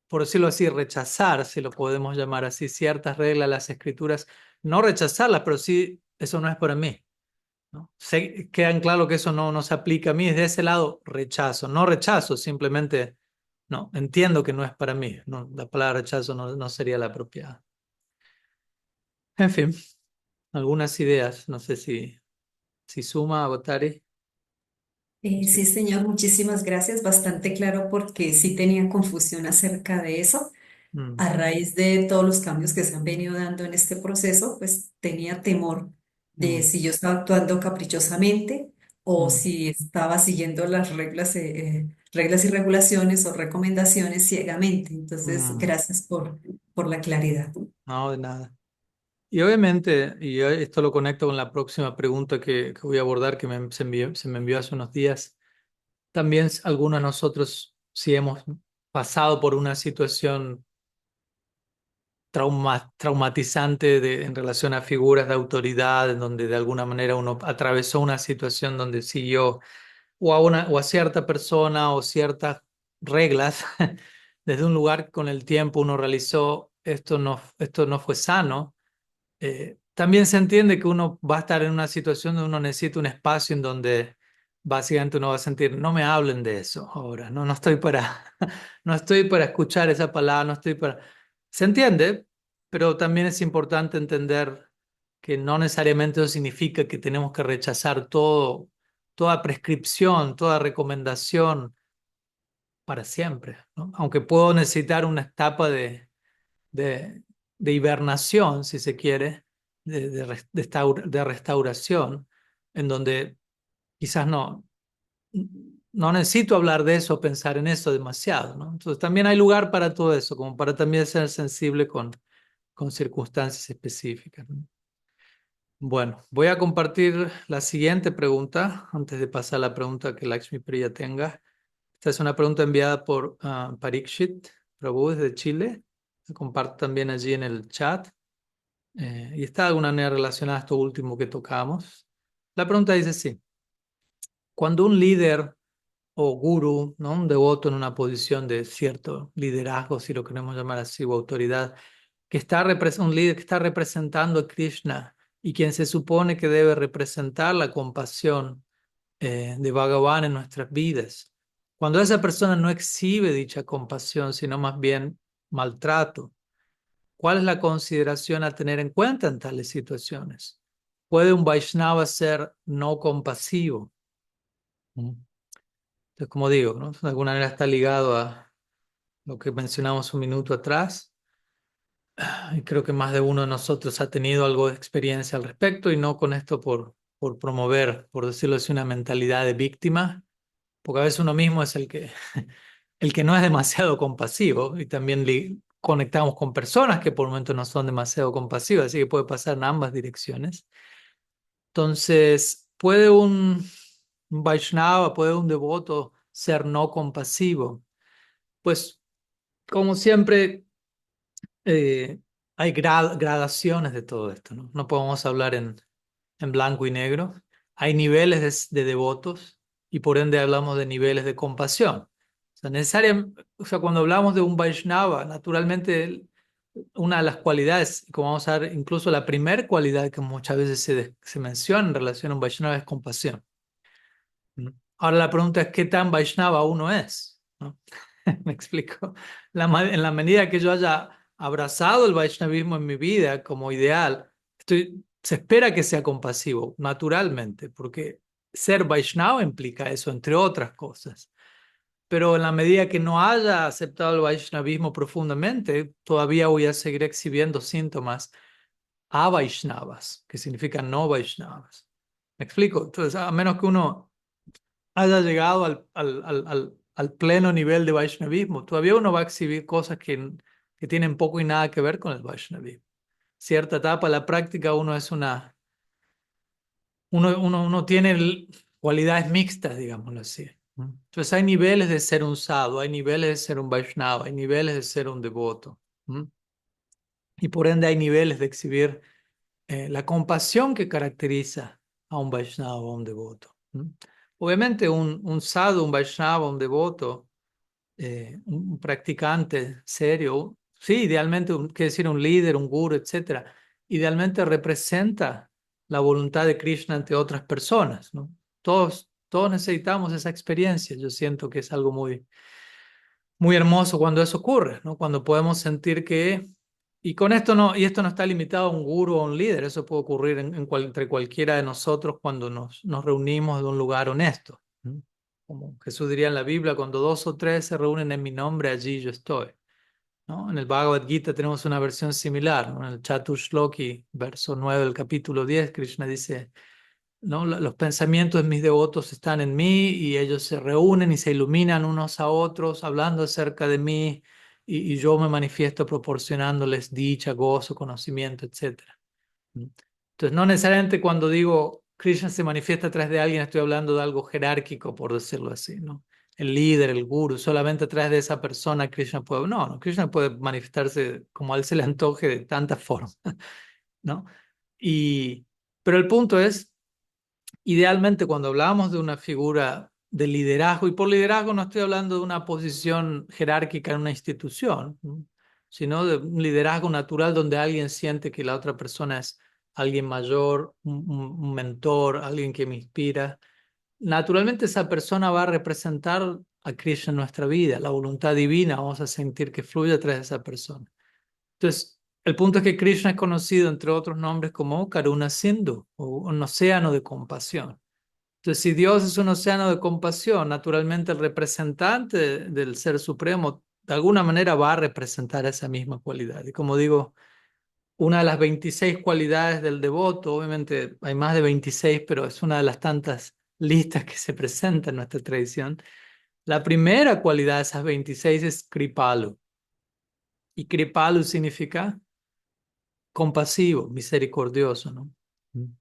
por decirlo así, rechazar, si lo podemos llamar así, ciertas reglas de las escrituras, no rechazarlas, pero sí, eso no es para mí, ¿no? Quedan claro que eso no se aplica a mí. Desde ese lado, rechazo. No rechazo, simplemente no, entiendo que no es para mí. No, la palabra rechazo no sería la apropiada. En fin, algunas ideas. No sé si suma, Botari. Sí. Sí, señor, muchísimas gracias. Bastante claro porque sí tenía confusión acerca de eso. Mm, A raíz de todos los cambios que se han venido dando en este proceso, pues tenía temor de mm, si yo estaba actuando caprichosamente o mm, si estaba siguiendo las reglas y regulaciones o recomendaciones ciegamente. Entonces, mm. gracias por la claridad. No, de nada. Y obviamente, y esto lo conecto con la próxima pregunta que voy a abordar, que se me envió hace unos días. También algunos de nosotros, si hemos pasado por una situación traumatizante en relación a figuras de autoridad, en donde de alguna manera uno atravesó una situación donde siguió o a cierta persona o ciertas reglas, desde un lugar con el tiempo uno realizó esto no fue sano. También se entiende que uno va a estar en una situación donde uno necesita un espacio en donde básicamente uno va a sentir, no me hablen de eso ahora, no, no estoy para, no estoy para escuchar esa palabra, no estoy para... Se entiende, pero también es importante entender que no necesariamente eso significa que tenemos que rechazar toda prescripción, toda recomendación para siempre, ¿no? Aunque puedo necesitar una etapa de, de hibernación, si se quiere, de restauración, en donde quizás no necesito hablar de eso, pensar en eso demasiado, ¿no? Entonces también hay lugar para todo eso, como para también ser sensible con circunstancias específicas, ¿no? Bueno, voy a compartir la siguiente pregunta antes de pasar a la pregunta que Lakshmi Priya tenga. Esta es una pregunta enviada por Parikshit Prabhu desde Chile. La comparto también allí en el chat. Y está de alguna manera relacionada a esto último que tocamos. La pregunta dice así: cuando un líder o gurú, ¿no? Un devoto en una posición de cierto liderazgo, si lo queremos llamar así, o autoridad, un líder que está representando a Krishna y quien se supone que debe representar la compasión de Bhagavan en nuestras vidas. Cuando esa persona no exhibe dicha compasión, sino más bien maltrato, ¿cuál es la consideración a tener en cuenta en tales situaciones? ¿Puede un Vaishnava ser no compasivo? Mm. Entonces, como digo, ¿no? De alguna manera está ligado a lo que mencionamos un minuto atrás. Y creo que más de uno de nosotros ha tenido algo de experiencia al respecto, y no con esto por promover, por decirlo así, una mentalidad de víctima, porque a veces uno mismo es el que no es demasiado compasivo, y también conectamos con personas que por momentos no son demasiado compasivas, así que puede pasar en ambas direcciones. Entonces, ¿puede un Vaishnava, puede un devoto ser no compasivo? Pues, como siempre, eh, hay gradaciones de todo esto, ¿no? No podemos hablar en blanco y negro. Hay niveles de devotos y por ende hablamos de niveles de compasión. O sea, cuando hablamos de un Vaishnava, naturalmente una de las cualidades, como vamos a ver, incluso la primera cualidad que muchas veces se menciona en relación a un Vaishnava es compasión. ¿No? Ahora la pregunta es, ¿qué tan Vaishnava uno es? ¿No? Me explico. En la medida que yo haya abrazado el Vaishnavismo en mi vida como ideal, se espera que sea compasivo, naturalmente, porque ser Vaishnava implica eso, entre otras cosas. Pero en la medida que no haya aceptado el Vaishnavismo profundamente, todavía voy a seguir exhibiendo síntomas a Vaishnavas, que significan no Vaishnavas. ¿Me explico? Entonces, a menos que uno haya llegado al pleno nivel de Vaishnavismo, todavía uno va a exhibir cosas que tienen poco y nada que ver con el Vaishnavismo. Cierta etapa de la práctica uno tiene cualidades mixtas, digámoslo así. ¿No? Entonces hay niveles de ser un sadhu, hay niveles de ser un Vaishnava, hay niveles de ser un devoto. ¿No? Y por ende hay niveles de exhibir la compasión que caracteriza a un Vaishnava o a un devoto. ¿No? Obviamente un sadhu, un Vaishnava, un devoto, un practicante serio, sí, idealmente, quiere decir un líder, un guru, etcétera, idealmente representa la voluntad de Krishna ante otras personas, ¿no? Todos necesitamos esa experiencia. Yo siento que es algo muy hermoso cuando eso ocurre, ¿no? Cuando podemos sentir que, y esto no está limitado a un guru o a un líder, eso puede ocurrir entre cualquiera de nosotros cuando nos reunimos de un lugar honesto, ¿no? Como Jesús diría en la Biblia, cuando dos o tres se reúnen en mi nombre, allí yo estoy, ¿no? En el Bhagavad Gita tenemos una versión similar, ¿no? En el Chatushloki, verso 9 del capítulo 10, Krishna dice, ¿no? Los pensamientos de mis devotos están en mí y ellos se reúnen y se iluminan unos a otros hablando acerca de mí, y yo me manifiesto proporcionándoles dicha, gozo, conocimiento, etcétera. ¿No? Entonces, no necesariamente cuando digo Krishna se manifiesta a través de alguien estoy hablando de algo jerárquico, por decirlo así, ¿no? el líder, el guru, solamente a través de esa persona Krishna puede, no, Krishna puede manifestarse como a él se le antoje de tantas formas, ¿no? Y, pero el punto es, idealmente cuando hablamos de una figura de liderazgo, y por liderazgo no estoy hablando de una posición jerárquica en una institución, ¿no? Sino de un liderazgo natural donde alguien siente que la otra persona es alguien mayor, un mentor, alguien que me inspira. Naturalmente esa persona va a representar a Krishna en nuestra vida, la voluntad divina, vamos a sentir que fluye a través de esa persona. Entonces, el punto es que Krishna es conocido, entre otros nombres, como Karuna Sindhu, o un océano de compasión. Entonces, si Dios es un océano de compasión, naturalmente el representante del Ser Supremo de alguna manera va a representar esa misma cualidad. Y como digo, una de las 26 cualidades del devoto, obviamente hay más de 26, pero es una de las tantas listas que se presentan en nuestra tradición. La primera cualidad de esas 26 es Kripalu. Y Kripalu significa compasivo, misericordioso, ¿no? Mm.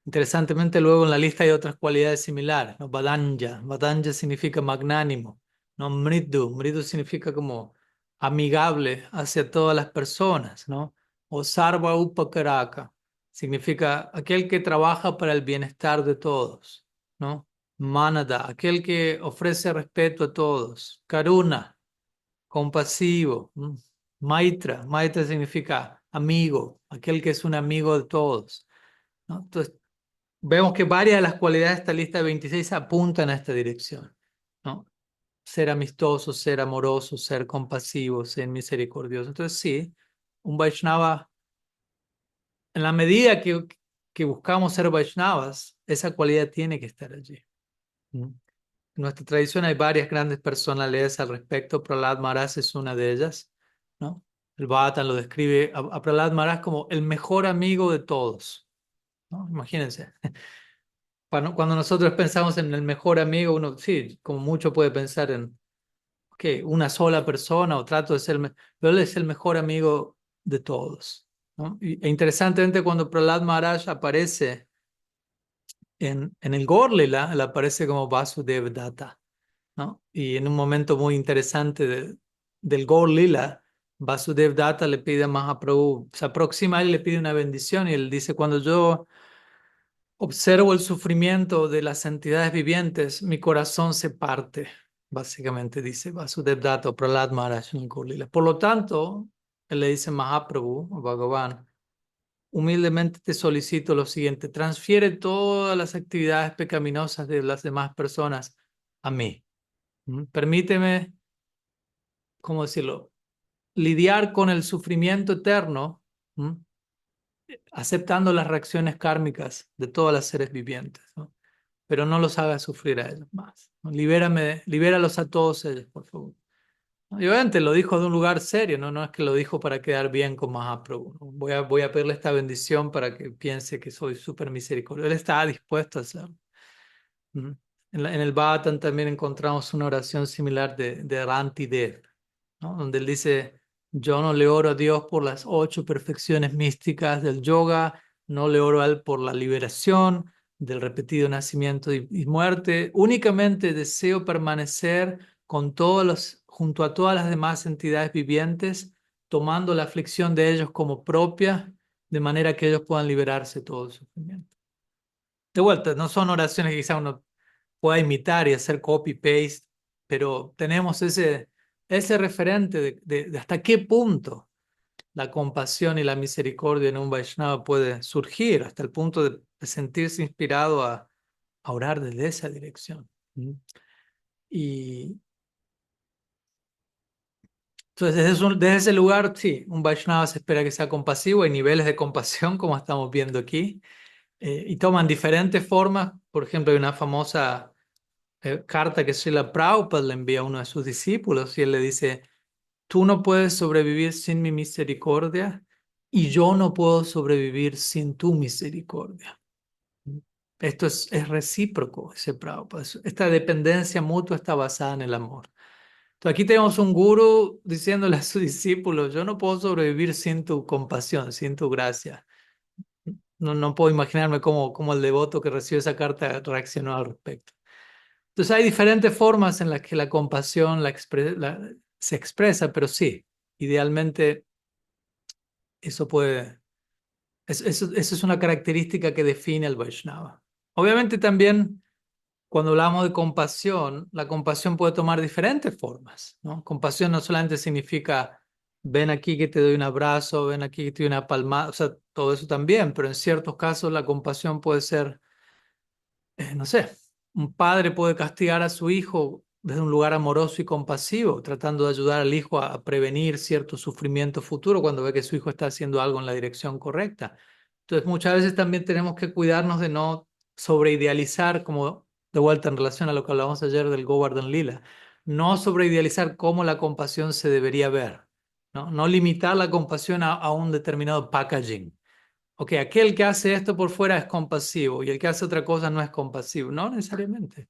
Interesantemente, luego en la lista hay otras cualidades similares, ¿no? Vadanya. Vadanya significa magnánimo, ¿no? Mridu. Mridu significa como amigable hacia todas las personas, ¿no? O Sarva Upakaraka. Significa aquel que trabaja para el bienestar de todos, ¿no? Manada, aquel que ofrece respeto a todos. Karuna, compasivo. Maitra. Maitra significa amigo, aquel que es un amigo de todos, ¿no? Entonces, vemos que varias de las cualidades de esta lista de 26 apuntan a esta dirección, ¿no? Ser amistoso, ser amoroso, ser compasivo, ser misericordioso. Entonces, sí, un Vaishnava, en la medida que buscamos ser Vaishnavas, esa cualidad tiene que estar allí. ¿Mm? En nuestra tradición hay varias grandes personalidades al respecto. Prahlad Maharaj es una de ellas, ¿no? El Bhattan lo describe a Prahlad Maharaj como el mejor amigo de todos, ¿no? Imagínense. Cuando nosotros pensamos en el mejor amigo, uno, sí, como mucho puede pensar en, ¿qué? Una sola persona o trato de ser, pero él es el mejor amigo de todos, ¿no? E interesantemente, cuando Prahlad Maharaj aparece en el Gorlila, él aparece como Vasudev Datta, ¿no? Y en un momento muy interesante del Gaur Lila, Vasudev Datta le pide a Mahaprabhu, se aproxima a él y le pide una bendición y él dice, cuando yo observo el sufrimiento de las entidades vivientes, mi corazón se parte, básicamente dice Vasudev Datta o Prahlad Maharaj en el Gaur Lila. Por lo tanto, él le dice a Mahaprabhu, o Bhagavan, humildemente te solicito lo siguiente, transfiere todas las actividades pecaminosas de las demás personas a mí. Permíteme, ¿cómo decirlo? Lidiar con el sufrimiento eterno, ¿m? Aceptando las reacciones kármicas de todos los seres vivientes, ¿no? Pero no los hagas sufrir a ellos más, ¿no? Libéralos a todos ellos, por favor. Y obviamente lo dijo de un lugar serio, ¿no? No es que lo dijo para quedar bien con Mahaprabhu, ¿no? Voy a pedirle esta bendición para que piense que soy súper misericordioso. Él estaba dispuesto a hacerlo. ¿M? En el Bhattan también encontramos una oración similar de Ranti Dev, ¿no? Donde él dice, yo no le oro a Dios por las 8 perfecciones místicas del yoga, no le oro a Él por la liberación del repetido nacimiento y muerte, únicamente deseo permanecer con junto a todas las demás entidades vivientes, tomando la aflicción de ellos como propia, de manera que ellos puedan liberarse de todo el sufrimiento. De vuelta, no son oraciones que quizá uno pueda imitar y hacer copy-paste, pero tenemos ese referente de hasta qué punto la compasión y la misericordia en un Vaishnava puede surgir, hasta el punto de sentirse inspirado a orar desde esa dirección. ¿Mm? Y entonces, desde ese lugar, sí, un Vaishnava se espera que sea compasivo, hay niveles de compasión, como estamos viendo aquí, y toman diferentes formas. Por ejemplo, hay una famosa carta que Srila Prabhupada le envía a uno de sus discípulos y él le dice, tú no puedes sobrevivir sin mi misericordia y yo no puedo sobrevivir sin tu misericordia. Esto es recíproco, dice Prabhupada. Esta dependencia mutua está basada en el amor. Entonces aquí tenemos un gurú diciéndole a su discípulo, yo no puedo sobrevivir sin tu compasión, sin tu gracia. No puedo imaginarme cómo el devoto que recibió esa carta reaccionó al respecto. Entonces hay diferentes formas en las que la compasión se expresa, pero sí, idealmente eso puede, eso es una característica que define al Vaishnava. Obviamente también cuando hablamos de compasión, la compasión puede tomar diferentes formas, ¿no? Compasión no solamente significa ven aquí que te doy un abrazo, ven aquí que te doy una palmada, o sea, todo eso también, pero en ciertos casos la compasión puede ser no sé, un padre puede castigar a su hijo desde un lugar amoroso y compasivo, tratando de ayudar al hijo a prevenir cierto sufrimiento futuro cuando ve que su hijo está haciendo algo en la dirección correcta. Entonces, muchas veces también tenemos que cuidarnos de no sobreidealizar, como de vuelta en relación a lo que hablamos ayer del Govardhan Lila, no sobreidealizar cómo la compasión se debería ver, ¿no? No limitar la compasión a un determinado packaging. Ok, aquel que hace esto por fuera es compasivo y el que hace otra cosa no es compasivo. No necesariamente.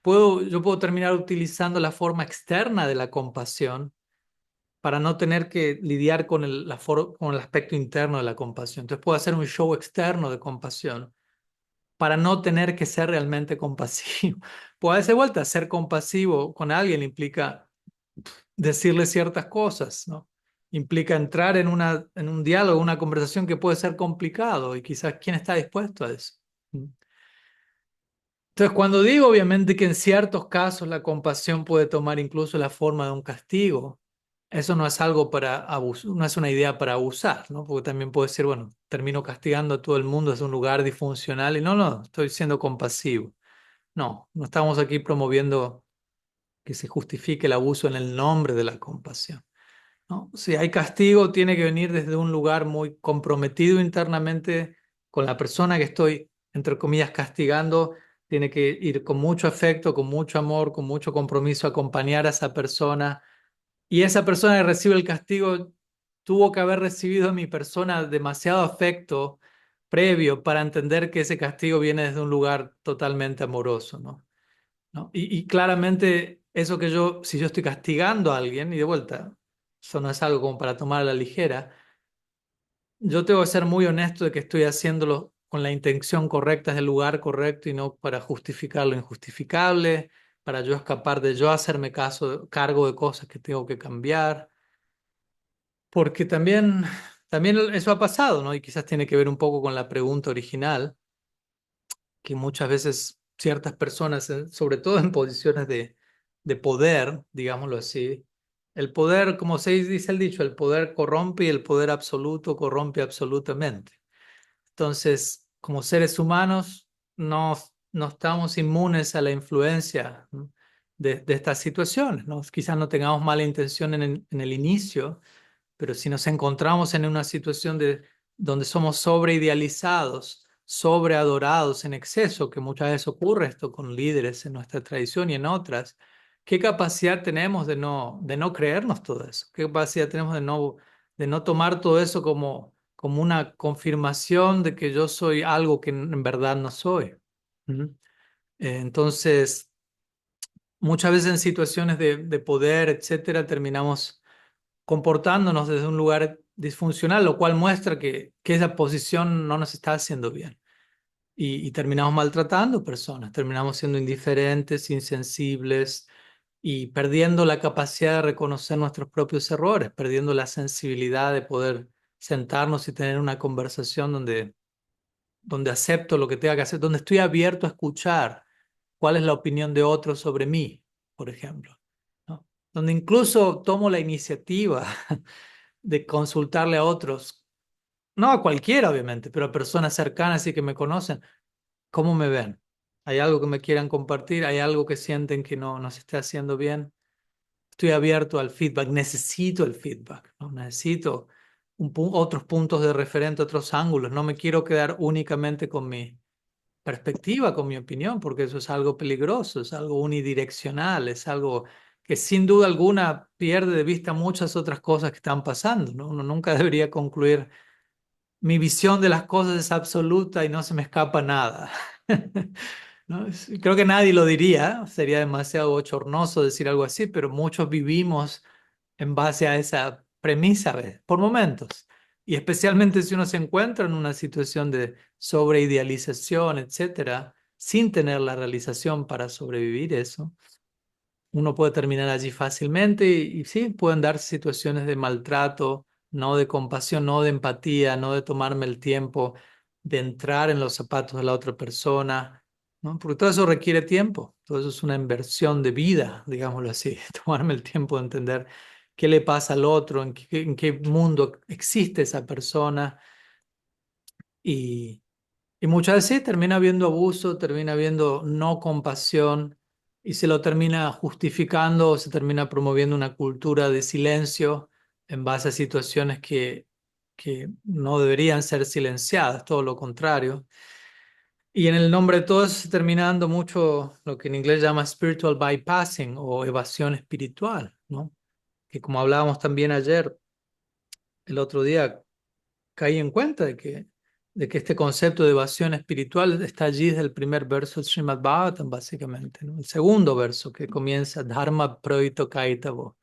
Yo puedo terminar utilizando la forma externa de la compasión para no tener que lidiar con con el aspecto interno de la compasión. Entonces puedo hacer un show externo de compasión para no tener que ser realmente compasivo. Puedo darse vuelta, ser compasivo con alguien implica decirle ciertas cosas, ¿no? Implica entrar en en un diálogo, una conversación que puede ser complicado y quizás quién está dispuesto a eso. ¿Mm? Entonces, cuando digo obviamente que en ciertos casos la compasión puede tomar incluso la forma de un castigo, eso no es algo para abusar, no es una idea para abusar, ¿no? Porque también puede ser, bueno, termino castigando a todo el mundo desde un lugar disfuncional y no, estoy siendo compasivo. No, no estamos aquí promoviendo que se justifique el abuso en el nombre de la compasión. ¿No? Si hay castigo, tiene que venir desde un lugar muy comprometido internamente con la persona que estoy, entre comillas, castigando. Tiene que ir con mucho afecto, con mucho amor, con mucho compromiso, acompañar a esa persona. Y esa persona que recibe el castigo tuvo que haber recibido a mi persona demasiado afecto previo para entender que ese castigo viene desde un lugar totalmente amoroso, ¿no? ¿No? Y claramente eso que si yo estoy castigando a alguien, y de vuelta, eso no es algo como para tomar a la ligera, yo tengo que ser muy honesto de que estoy haciéndolo con la intención correcta, es el lugar correcto y no para justificar lo injustificable, para yo escapar de yo hacerme cargo de cosas que tengo que cambiar, porque también eso ha pasado, ¿no? Y quizás tiene que ver un poco con la pregunta original que muchas veces ciertas personas, sobre todo en posiciones de poder, digámoslo así, el poder, como se dice el dicho, el poder corrompe y el poder absoluto corrompe absolutamente. Entonces, como seres humanos, no, no estamos inmunes a la influencia, ¿no? de estas situaciones, ¿no? Quizás no tengamos mala intención en el inicio, pero si nos encontramos en una situación donde somos sobreidealizados, sobreadorados en exceso, que muchas veces ocurre esto con líderes en nuestra tradición y en otras, ¿qué capacidad tenemos de no creernos todo eso? ¿Qué capacidad tenemos de no tomar todo eso como una confirmación de que yo soy algo que en verdad no soy? ¿Mm? Entonces, muchas veces en situaciones de poder, etcétera, terminamos comportándonos desde un lugar disfuncional, lo cual muestra que esa posición no nos está haciendo bien. Y terminamos maltratando personas, terminamos siendo indiferentes, insensibles y perdiendo la capacidad de reconocer nuestros propios errores, perdiendo la sensibilidad de poder sentarnos y tener una conversación donde acepto lo que tenga que hacer, donde estoy abierto a escuchar cuál es la opinión de otros sobre mí, por ejemplo, ¿no? Donde incluso tomo la iniciativa de consultarle a otros, no a cualquiera obviamente, pero a personas cercanas y que me conocen, ¿cómo me ven? ¿Hay algo que me quieran compartir? ¿Hay algo que sienten que no se está haciendo bien? Estoy abierto al feedback, necesito el feedback, ¿no? Necesito otros puntos de referente, otros ángulos, no me quiero quedar únicamente con mi perspectiva, con mi opinión, porque eso es algo peligroso, es algo unidireccional, es algo que sin duda alguna pierde de vista muchas otras cosas que están pasando, ¿no? Uno nunca debería concluir, mi visión de las cosas es absoluta y no se me escapa nada. ¿No? Creo que nadie lo diría, sería demasiado bochornoso decir algo así, pero muchos vivimos en base a esa premisa, ¿ves? Por momentos. Y especialmente si uno se encuentra en una situación de sobreidealización, etcétera, sin tener la realización para sobrevivir eso, uno puede terminar allí fácilmente y sí, pueden darse situaciones de maltrato, no de compasión, no de empatía, no de tomarme el tiempo de entrar en los zapatos de la otra persona, ¿no? Porque todo eso requiere tiempo, todo eso es una inversión de vida, digámoslo así, tomarme el tiempo de entender qué le pasa al otro, en qué mundo existe esa persona y, y muchas veces sí, termina habiendo abuso, termina habiendo no compasión y se lo termina justificando o se termina promoviendo una cultura de silencio en base a situaciones que no deberían ser silenciadas, todo lo contrario. Y en el nombre de todo eso se termina dando mucho lo que en inglés llama spiritual bypassing o evasión espiritual, ¿no? Que como hablábamos también ayer, el otro día, caí en cuenta de que este concepto de evasión espiritual está allí desde el primer verso del Srimad Bhagavatam, básicamente, ¿no? El segundo verso que comienza Dharma Proito Kaitavo,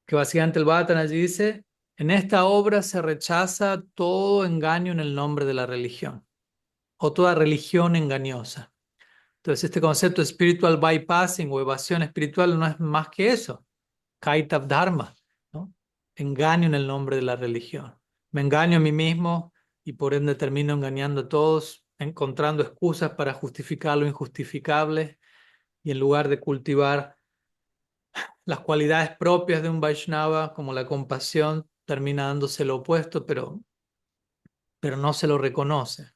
que básicamente el Bhagavatam allí dice, en esta obra se rechaza todo engaño en el nombre de la religión, o toda religión engañosa. Entonces este concepto de spiritual bypassing o evasión espiritual no es más que eso, Kaitav Dharma, ¿no? Engaño en el nombre de la religión. Me engaño a mí mismo y por ende termino engañando a todos, encontrando excusas para justificar lo injustificable y en lugar de cultivar las cualidades propias de un Vaishnava, como la compasión, termina dándose lo opuesto, pero no se lo reconoce.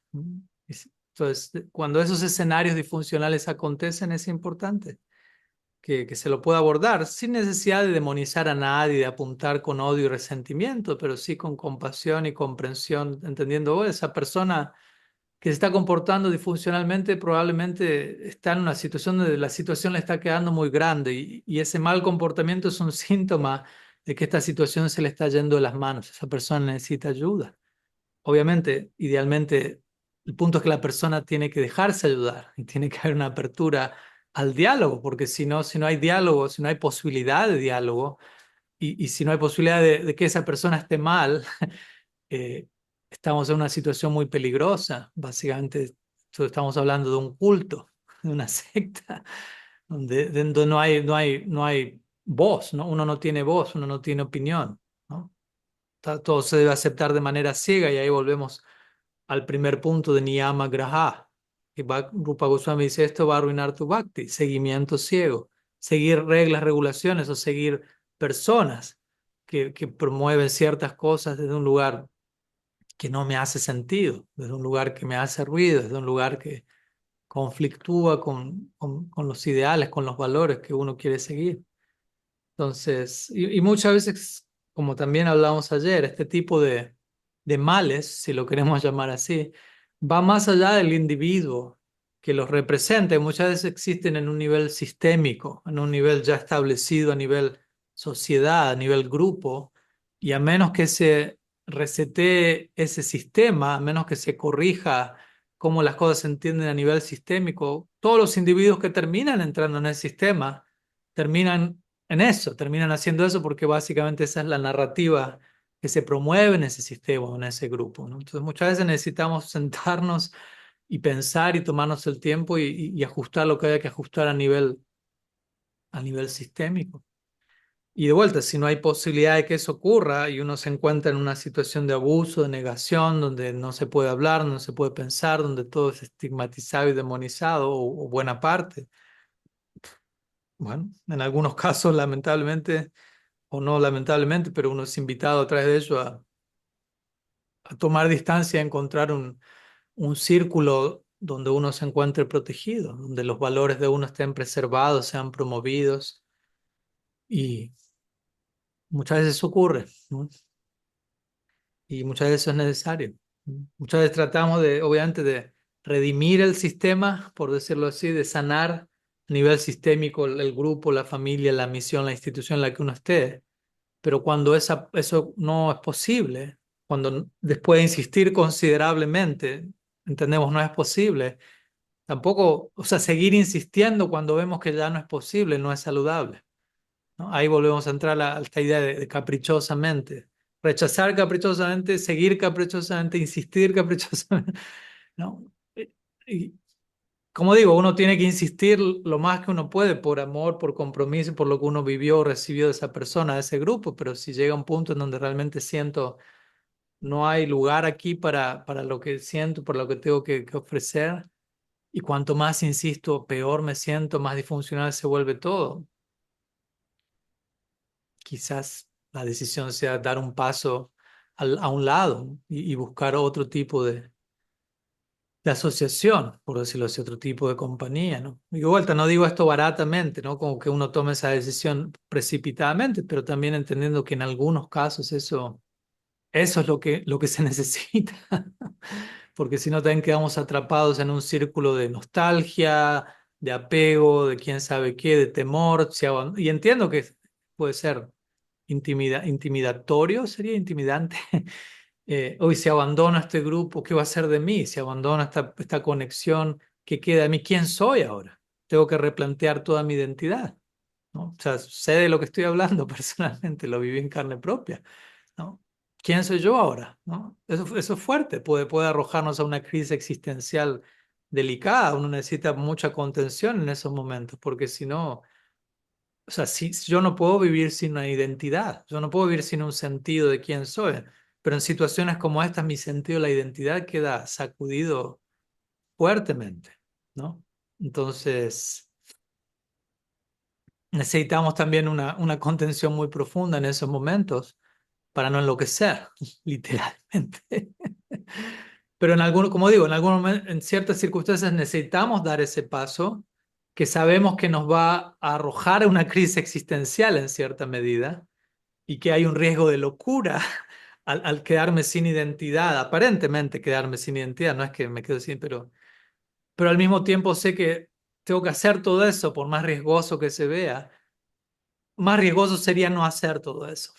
Entonces, cuando esos escenarios disfuncionales acontecen, es importante que se lo pueda abordar sin necesidad de demonizar a nadie, de apuntar con odio y resentimiento, pero sí con compasión y comprensión, entendiendo, oh, esa persona que se está comportando disfuncionalmente probablemente está en una situación donde la situación le está quedando muy grande y ese mal comportamiento es un síntoma de que esta situación se le está yendo de las manos. Esa persona necesita ayuda. Obviamente, idealmente, el punto es que la persona tiene que dejarse ayudar y tiene que haber una apertura al diálogo, porque si no hay diálogo, si no hay posibilidad de diálogo y si no hay posibilidad de que esa persona esté mal, eh, estamos en una situación muy peligrosa. Básicamente, estamos hablando de un culto, de una secta, donde no hay voz, ¿no? Uno no tiene voz, uno no tiene opinión, ¿no? Todo se debe aceptar de manera ciega y ahí volvemos al primer punto de Niyama Graha, que Rupa Goswami dice, esto va a arruinar tu bhakti, seguimiento ciego, seguir reglas, regulaciones o seguir personas que promueven ciertas cosas desde un lugar que no me hace sentido, desde un lugar que me hace ruido, desde un lugar que conflictúa con los ideales, con los valores que uno quiere seguir. Entonces, y muchas veces, como también hablamos ayer, este tipo de males, si lo queremos llamar así, va más allá del individuo que los representa y muchas veces existen en un nivel sistémico, en un nivel ya establecido, a nivel sociedad, a nivel grupo, y a menos que se resetee ese sistema, a menos que se corrija cómo las cosas se entienden a nivel sistémico, todos los individuos que terminan entrando en el sistema terminan en eso, terminan haciendo eso porque básicamente esa es la narrativa que se promueve en ese sistema o en ese grupo, ¿no? Entonces muchas veces necesitamos sentarnos y pensar y tomarnos el tiempo y ajustar lo que haya que ajustar a nivel sistémico. Y de vuelta, si no hay posibilidad de que eso ocurra y uno se encuentra en una situación de abuso, de negación, donde no se puede hablar, no se puede pensar, donde todo es estigmatizado y demonizado, o buena parte, bueno, en algunos casos lamentablemente o no lamentablemente, pero uno es invitado a través de ello a tomar distancia, a encontrar un círculo donde uno se encuentre protegido, donde los valores de uno estén preservados, sean promovidos, y muchas veces eso ocurre, ¿no? Y muchas veces eso es necesario. Muchas veces tratamos de, obviamente, de redimir el sistema, por decirlo así, de sanar a nivel sistémico el grupo, la familia, la misión, la institución en la que uno esté. Pero cuando eso no es posible, cuando después de insistir considerablemente, entendemos no es posible, tampoco, o sea, seguir insistiendo cuando vemos que ya no es posible, no es saludable, ¿no? Ahí volvemos a entrar a esta idea de caprichosamente, rechazar caprichosamente, seguir caprichosamente, insistir caprichosamente, ¿no? Y, como digo, uno tiene que insistir lo más que uno puede por amor, por compromiso, por lo que uno vivió o recibió de esa persona, de ese grupo, pero si llega un punto en donde realmente siento no hay lugar aquí para lo que siento, por lo que tengo que ofrecer, y cuanto más insisto, peor me siento, más disfuncional se vuelve todo. Quizás la decisión sea dar un paso a un lado y buscar otro tipo de asociación, por decirlo así, otro tipo de compañía, ¿no? Y de vuelta, no digo esto baratamente, ¿no? Como que uno tome esa decisión precipitadamente, pero también entendiendo que en algunos casos eso es lo que se necesita, porque si no también quedamos atrapados en un círculo de nostalgia, de apego, de quién sabe qué, de temor, y entiendo que puede ser intimidatorio, sería intimidante. Hoy si abandono este grupo, ¿qué va a ser de mí? Si abandono esta conexión, ¿qué queda de mí? ¿Quién soy ahora? Tengo que replantear toda mi identidad, ¿no? O sea, sé de lo que estoy hablando personalmente, lo viví en carne propia, ¿no? ¿Quién soy yo ahora? ¿No? Eso es fuerte, puede arrojarnos a una crisis existencial delicada. Uno necesita mucha contención en esos momentos, porque si no, o sea, si yo no puedo vivir sin una identidad, yo no puedo vivir sin un sentido de quién soy, pero en situaciones como estas mi sentido de la identidad queda sacudido fuertemente, ¿no? Entonces, necesitamos también una contención muy profunda en esos momentos para no enloquecer, literalmente. Pero en algún, como digo, en algún momento, en ciertas circunstancias necesitamos dar ese paso que sabemos que nos va a arrojar a una crisis existencial en cierta medida y que hay un riesgo de locura al quedarme sin identidad, aparentemente quedarme sin identidad, no es que me quedo sin, pero al mismo tiempo sé que tengo que hacer todo eso, por más riesgoso que se vea, más riesgoso sería no hacer todo eso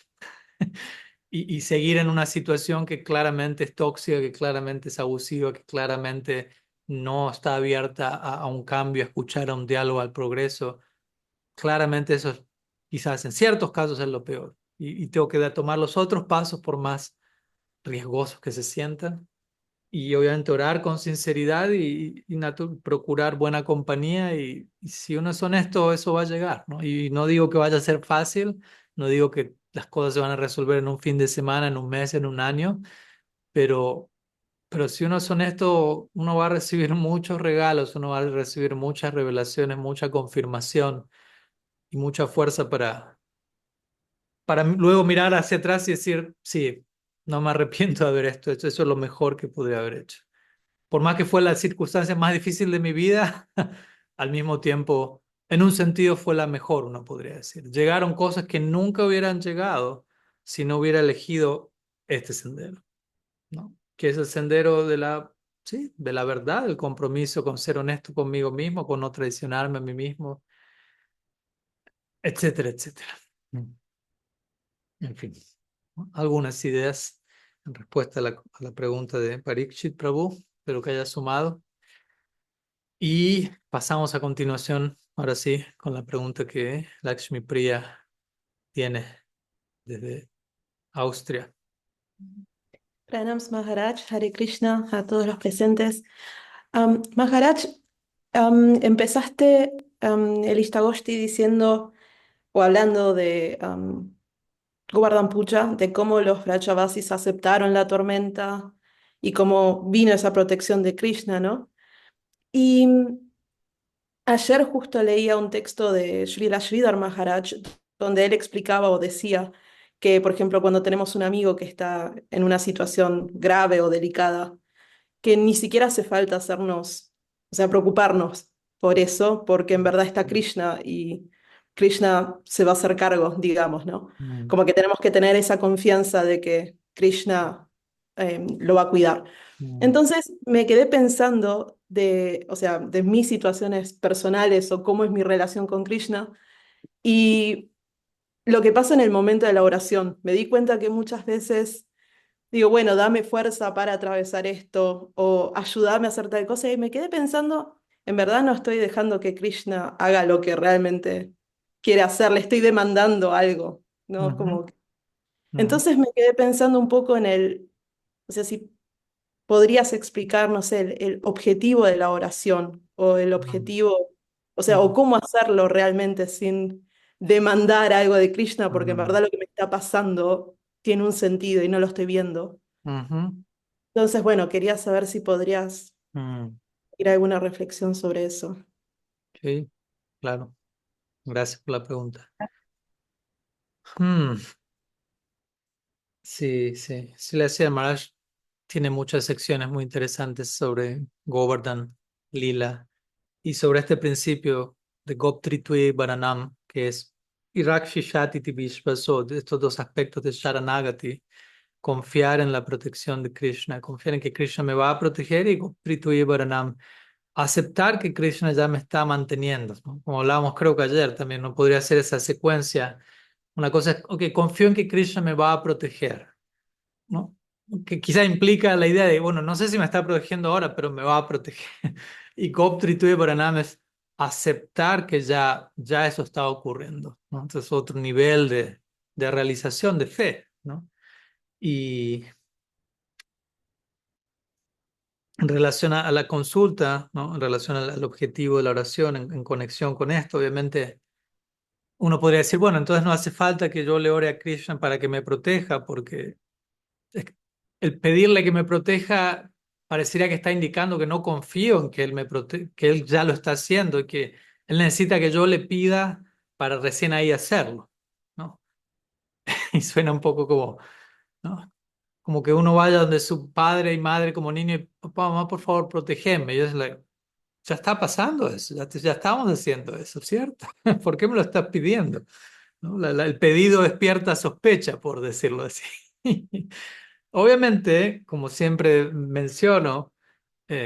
y seguir en una situación que claramente es tóxica, que claramente es abusiva, que claramente no está abierta a un cambio, a escuchar, a un diálogo, al progreso. Claramente eso quizás en ciertos casos es lo peor. Y tengo que tomar los otros pasos por más riesgosos que se sientan. Y obviamente orar con sinceridad y procurar buena compañía. Y si uno es honesto, eso va a llegar, ¿no? Y no digo que vaya a ser fácil, no digo que las cosas se van a resolver en un fin de semana, en un mes, en un año, pero, pero si uno es honesto, uno va a recibir muchos regalos, uno va a recibir muchas revelaciones, mucha confirmación y mucha fuerza para luego mirar hacia atrás y decir, sí, no me arrepiento de haber hecho, eso es lo mejor que podría haber hecho. Por más que fue la circunstancia más difícil de mi vida, al mismo tiempo, en un sentido fue la mejor, uno podría decir. Llegaron cosas que nunca hubieran llegado si no hubiera elegido este sendero, ¿no? Que es el sendero sí, de la verdad, el compromiso con ser honesto conmigo mismo, con no traicionarme a mí mismo, etcétera, etcétera. En fin, ¿no? Algunas ideas en respuesta a la pregunta de Parikshit Prabhu, espero que haya sumado. Y pasamos a continuación, ahora sí, con la pregunta que Lakshmi Priya tiene desde Austria. Pranams Maharaj, Hare Krishna a todos los presentes. Maharaj, empezaste el Ishtagoshti diciendo o hablando de Govardhan Puja, de cómo los Vrajavasis aceptaron la tormenta y cómo vino esa protección de Krishna, ¿no? Y ayer justo leía un texto de Srila Sridhar Maharaj donde él explicaba o decía que, por ejemplo, cuando tenemos un amigo que está en una situación grave o delicada, que ni siquiera hace falta hacernos, o sea, preocuparnos por eso, porque en verdad está Krishna y Krishna se va a hacer cargo, digamos, ¿no? Mm, Como que tenemos que tener esa confianza de que Krishna lo va a cuidar. mm, Entonces me quedé pensando de, o sea, de mis situaciones personales o cómo es mi relación con Krishna y lo que pasa en el momento de la oración. Me di cuenta que muchas veces digo, bueno, dame fuerza para atravesar esto o ayúdame a hacer tal cosa. Y me quedé pensando, en verdad no estoy dejando que Krishna haga lo que realmente quiere hacer, le estoy demandando algo, ¿no? ujú, Como... ujú, Entonces me quedé pensando un poco en el, o sea, si ¿podrías explicar, no sé, el objetivo de la oración o el Mm, objetivo, o sea, o mm, cómo hacerlo realmente sin demandar algo de Krishna? Porque en mm, verdad lo que me está pasando tiene un sentido y no lo estoy viendo. ujú, Entonces, bueno, quería saber si podrías mm. ir a alguna reflexión sobre eso. Sí, claro. Gracias por la pregunta. Mm, sí, sí. Silvia Maharaj tiene muchas secciones muy interesantes sobre Govardhan, Lila y sobre este principio de Goptritve Varanam, que es Irakshishati Vishvaso, de estos dos aspectos de Sharanagati, confiar en la protección de Krishna, confiar en que Krishna me va a proteger y Goptritve Varanam, aceptar que Krishna ya me está manteniendo, ¿no? Como hablábamos creo que ayer también, no podría ser esa secuencia. Una cosa es, ok, confío en que Krishna me va a proteger, ¿no? Que quizá implica la idea de, bueno, no sé si me está protegiendo ahora, pero me va a proteger. Y Goptri Tuve Paranam es aceptar que ya eso está ocurriendo, ¿no? Entonces, otro nivel de realización de fe, ¿no? Y en relación a la consulta, ¿no? En relación al objetivo de la oración, en conexión con esto, obviamente, uno podría decir, bueno, entonces no hace falta que yo le ore a Krishna para que me proteja, porque es que el pedirle que me proteja parecería que está indicando que no confío en que él que él ya lo está haciendo y que él necesita que yo le pida para recién ahí hacerlo, ¿no? Y suena un poco como, ¿no? Como que uno vaya donde su padre y madre como niño y papá, mamá, por favor, protégeme. Y yo es like, ya está pasando eso, ya estamos haciendo eso, ¿cierto? ¿Por qué me lo estás pidiendo? ¿No? El pedido despierta sospecha, por decirlo así. Obviamente, como siempre menciono,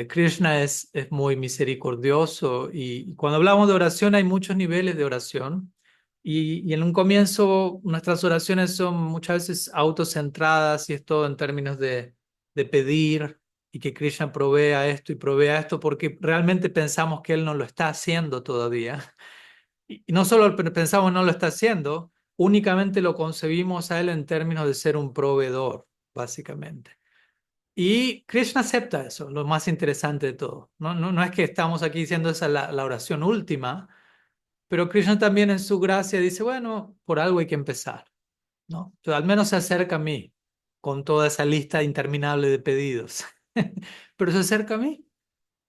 Krishna es muy misericordioso y cuando hablamos de oración hay muchos niveles de oración y en un comienzo nuestras oraciones son muchas veces autocentradas y es todo en términos de pedir y que Krishna provea esto y provea esto porque realmente pensamos que Él no lo está haciendo todavía. Y no solo pensamos no lo está haciendo, únicamente lo concebimos a Él en términos de ser un proveedor, básicamente. Y Krishna acepta eso, lo más interesante de todo. No es que estamos aquí diciendo esa es la oración última, pero Krishna también en su gracia dice, bueno, por algo hay que empezar, ¿no? Entonces, al menos se acerca a mí con toda esa lista interminable de pedidos. Pero se acerca a mí,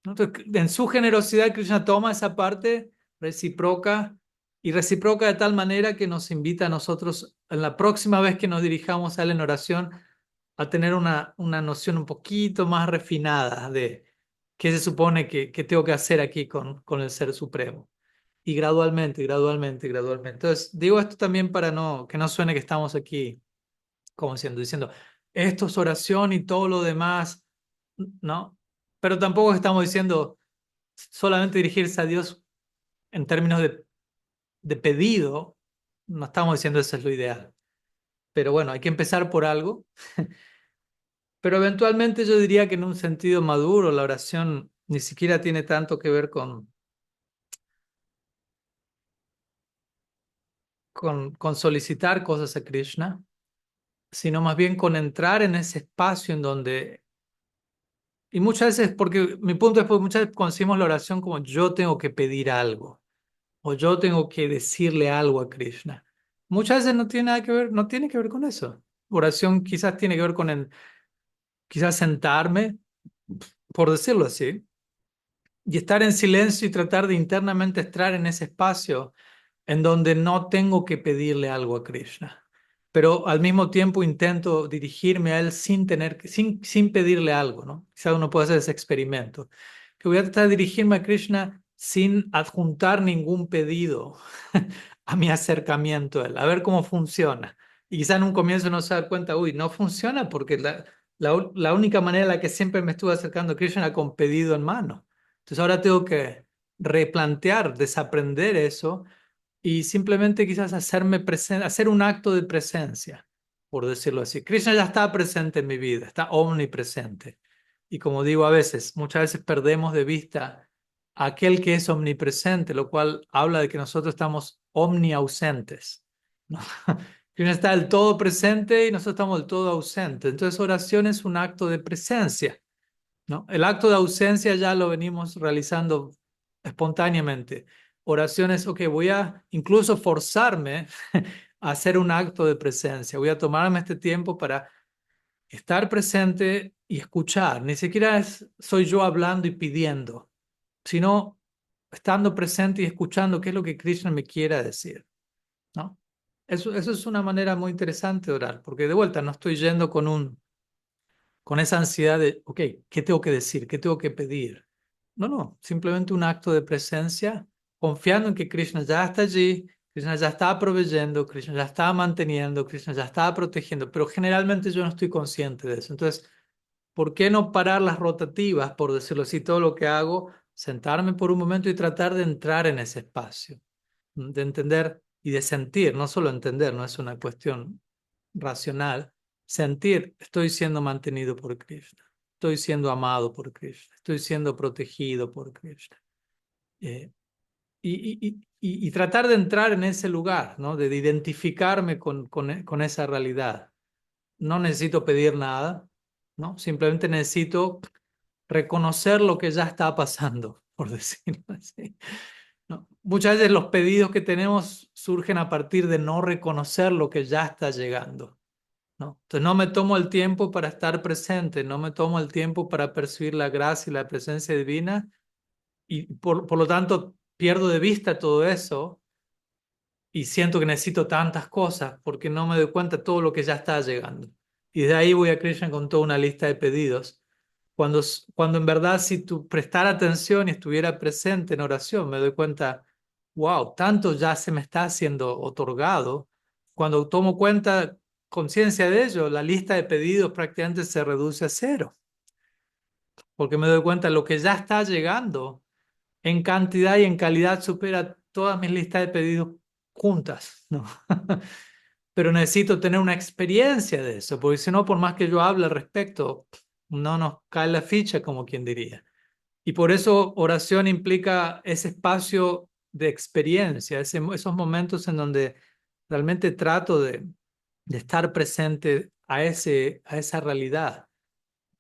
¿no? Entonces, en su generosidad, Krishna toma esa parte recíproca y reciproca de tal manera que nos invita a nosotros, en la próxima vez que nos dirijamos a él en oración, a tener una noción un poquito más refinada de qué se supone que tengo que hacer aquí con el Ser Supremo. Y gradualmente, gradualmente, gradualmente. Entonces, digo esto también para que no suene que estamos aquí, como diciendo, esto es oración y todo lo demás, ¿no? Pero tampoco estamos diciendo solamente dirigirse a Dios en términos de pedido, no estamos diciendo eso es lo ideal. Pero bueno, hay que empezar por algo. Pero eventualmente yo diría que en un sentido maduro la oración ni siquiera tiene tanto que ver con solicitar cosas a Krishna, sino más bien con entrar en ese espacio en donde, y muchas veces, porque mi punto es, porque muchas veces concebimos la oración como yo tengo que pedir algo, o yo tengo que decirle algo a Krishna. Muchas veces no tiene nada que ver, no tiene que ver con eso. Oración quizás tiene que ver con quizás sentarme, por decirlo así, y estar en silencio y tratar de internamente estar en ese espacio en donde no tengo que pedirle algo a Krishna, pero al mismo tiempo intento dirigirme a él sin pedirle algo, ¿no? Quizá uno puede hacer ese experimento, que voy a tratar de dirigirme a Krishna sin adjuntar ningún pedido a mi acercamiento a él, a ver cómo funciona. Y quizá en un comienzo no se da cuenta, uy, no funciona porque la única manera en la que siempre me estuve acercando a Krishna era con pedido en mano. Entonces ahora tengo que replantear, desaprender eso y simplemente quizás hacerme presente, hacer un acto de presencia, por decirlo así. Krishna ya está presente en mi vida, está omnipresente. Y como digo a veces, muchas veces perdemos de vista a aquel que es omnipresente, lo cual habla de que nosotros estamos omniausentes, ¿no? Krishna está del todo presente y nosotros estamos del todo ausentes. Entonces oración es un acto de presencia. ¿no? El acto de ausencia ya lo venimos realizando espontáneamente. Oraciones, ok, voy a incluso forzarme a hacer un acto de presencia. Voy a tomarme este tiempo para estar presente y escuchar. Ni siquiera soy yo hablando y pidiendo, sino estando presente y escuchando qué es lo que Krishna me quiera decir, ¿no? Eso es una manera muy interesante de orar, porque de vuelta no estoy yendo con esa ansiedad de, ok, ¿qué tengo que decir? ¿Qué tengo que pedir? No, no, simplemente un acto de presencia, confiando en que Krishna ya está allí, Krishna ya está proveyendo, Krishna ya está manteniendo, Krishna ya está protegiendo, pero generalmente yo no estoy consciente de eso. Entonces, ¿por qué no parar las rotativas, por decirlo así, todo lo que hago, sentarme por un momento y tratar de entrar en ese espacio, de entender y de sentir, no solo entender, no es una cuestión racional, sentir, estoy siendo mantenido por Krishna, estoy siendo amado por Krishna, estoy siendo protegido por Krishna. Eh, y tratar de entrar en ese lugar, ¿no? De identificarme con esa realidad. No necesito pedir nada, ¿no? Simplemente necesito reconocer lo que ya está pasando, por decirlo así. ¿No? Muchas veces los pedidos que tenemos surgen a partir de no reconocer lo que ya está llegando, ¿no? Entonces no me tomo el tiempo para estar presente, no me tomo el tiempo para percibir la gracia y la presencia divina y por lo tanto pierdo de vista todo eso y siento que necesito tantas cosas porque no me doy cuenta de todo lo que ya está llegando. Y de ahí voy a Krishna con toda una lista de pedidos. Cuando en verdad si tú prestara atención y estuviera presente en oración, me doy cuenta, wow, tanto ya se me está siendo otorgado. Cuando tomo cuenta, conciencia de ello, la lista de pedidos prácticamente se reduce a cero, porque me doy cuenta lo que ya está llegando en cantidad y en calidad supera todas mis listas de pedidos juntas, ¿no? Pero necesito tener una experiencia de eso, porque si no, por más que yo hable al respecto, no nos cae la ficha, como quien diría. Y por eso oración implica ese espacio de experiencia, esos momentos en donde realmente trato de estar presente a esa realidad,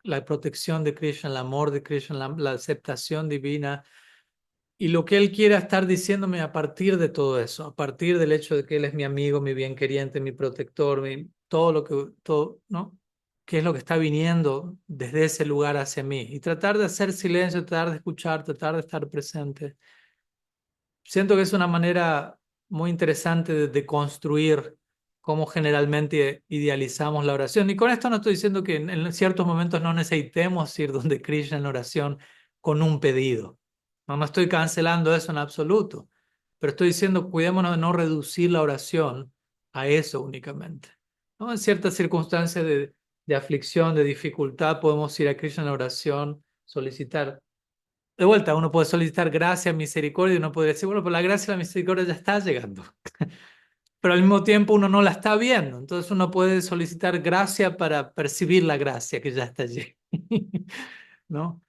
la protección de Krishna, el amor de Krishna, la aceptación divina y lo que Él quiera estar diciéndome a partir de todo eso, a partir del hecho de que Él es mi amigo, mi bien queriente, mi protector, todo lo que, todo, ¿no? ¿Qué es lo que está viniendo desde ese lugar hacia mí? Y tratar de hacer silencio, tratar de escuchar, tratar de estar presente. Siento que es una manera muy interesante de construir cómo generalmente idealizamos la oración. Y con esto no estoy diciendo que en ciertos momentos no necesitemos ir donde Krishna en oración con un pedido. No, no estoy cancelando eso en absoluto, pero estoy diciendo cuidémonos de no reducir la oración a eso únicamente. ¿No? En ciertas circunstancias de aflicción, de dificultad, podemos ir a Krishna en oración, solicitar de vuelta, uno puede solicitar gracia, misericordia, y uno puede decir, bueno, pues la gracia y la misericordia ya está llegando, pero al mismo tiempo uno no la está viendo, entonces uno puede solicitar gracia para percibir la gracia que ya está allí, ¿no?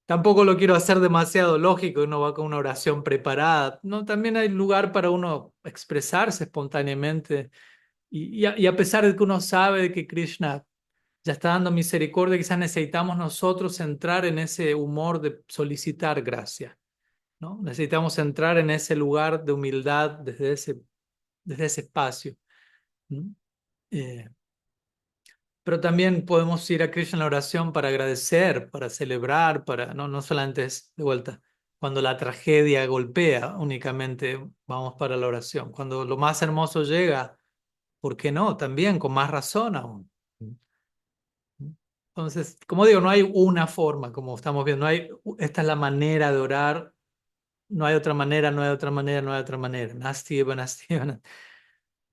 Tampoco lo quiero hacer demasiado lógico, uno va con una oración preparada, ¿no? También hay lugar para uno expresarse espontáneamente y a pesar de que uno sabe de que Krishna ya está dando misericordia, quizás necesitamos nosotros entrar en ese humor de solicitar gracia, ¿no? Necesitamos entrar en ese lugar de humildad desde ese espacio. ¿No? Eh, pero también podemos ir a Krishna en la oración para agradecer, para celebrar, no solamente es de vuelta. Cuando la tragedia golpea, únicamente vamos para la oración. Cuando lo más hermoso llega, ¿por qué no? También con más razón aún. Entonces, como digo, no hay una forma, como estamos viendo, no hay, esta es la manera de orar, no hay otra manera, no hay otra manera, no hay otra manera. Nasti eva, nasti eva,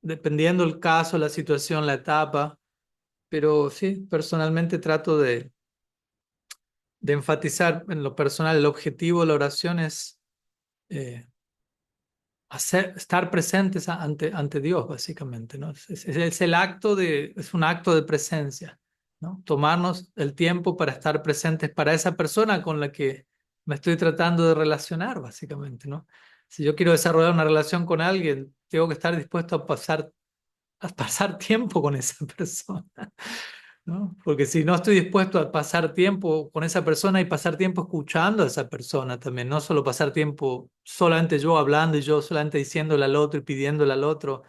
dependiendo el caso, la situación, la etapa, pero sí, personalmente trato de enfatizar en lo personal, el objetivo de la oración es estar presentes ante Dios, básicamente, ¿no? Es el acto es un acto de presencia, ¿no? Tomarnos el tiempo para estar presentes para esa persona con la que me estoy tratando de relacionar, básicamente, ¿no? Si yo quiero desarrollar una relación con alguien, tengo que estar dispuesto a pasar tiempo con esa persona, ¿no? Porque si no estoy dispuesto a pasar tiempo con esa persona y pasar tiempo escuchando a esa persona también, no solo pasar tiempo solamente yo hablando y yo solamente diciéndole al otro y pidiéndole al otro,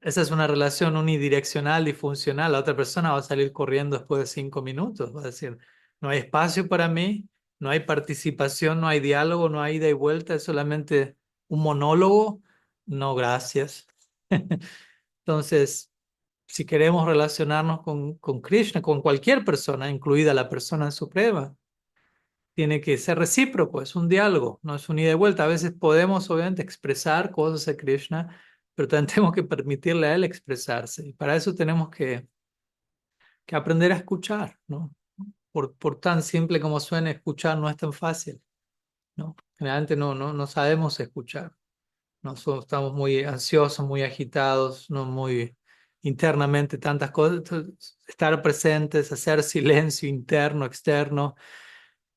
esa es una relación unidireccional y funcional. La otra persona va a salir corriendo después de 5 minutos, va a decir, no hay espacio para mí, no hay participación, no hay diálogo, no hay ida y vuelta, es solamente un monólogo. No, gracias. Entonces, si queremos relacionarnos con Krishna, con cualquier persona, incluida la persona suprema, tiene que ser recíproco, es un diálogo, no es un ida y vuelta. A veces podemos, obviamente, expresar cosas a Krishna, pero también tenemos que permitirle a él expresarse. Y para eso tenemos que aprender a escuchar, ¿no? Por tan simple como suene, escuchar no es tan fácil, ¿no? Generalmente no sabemos escuchar. Estamos muy ansiosos, muy agitados, no muy internamente tantas cosas. Entonces, estar presentes, hacer silencio interno, externo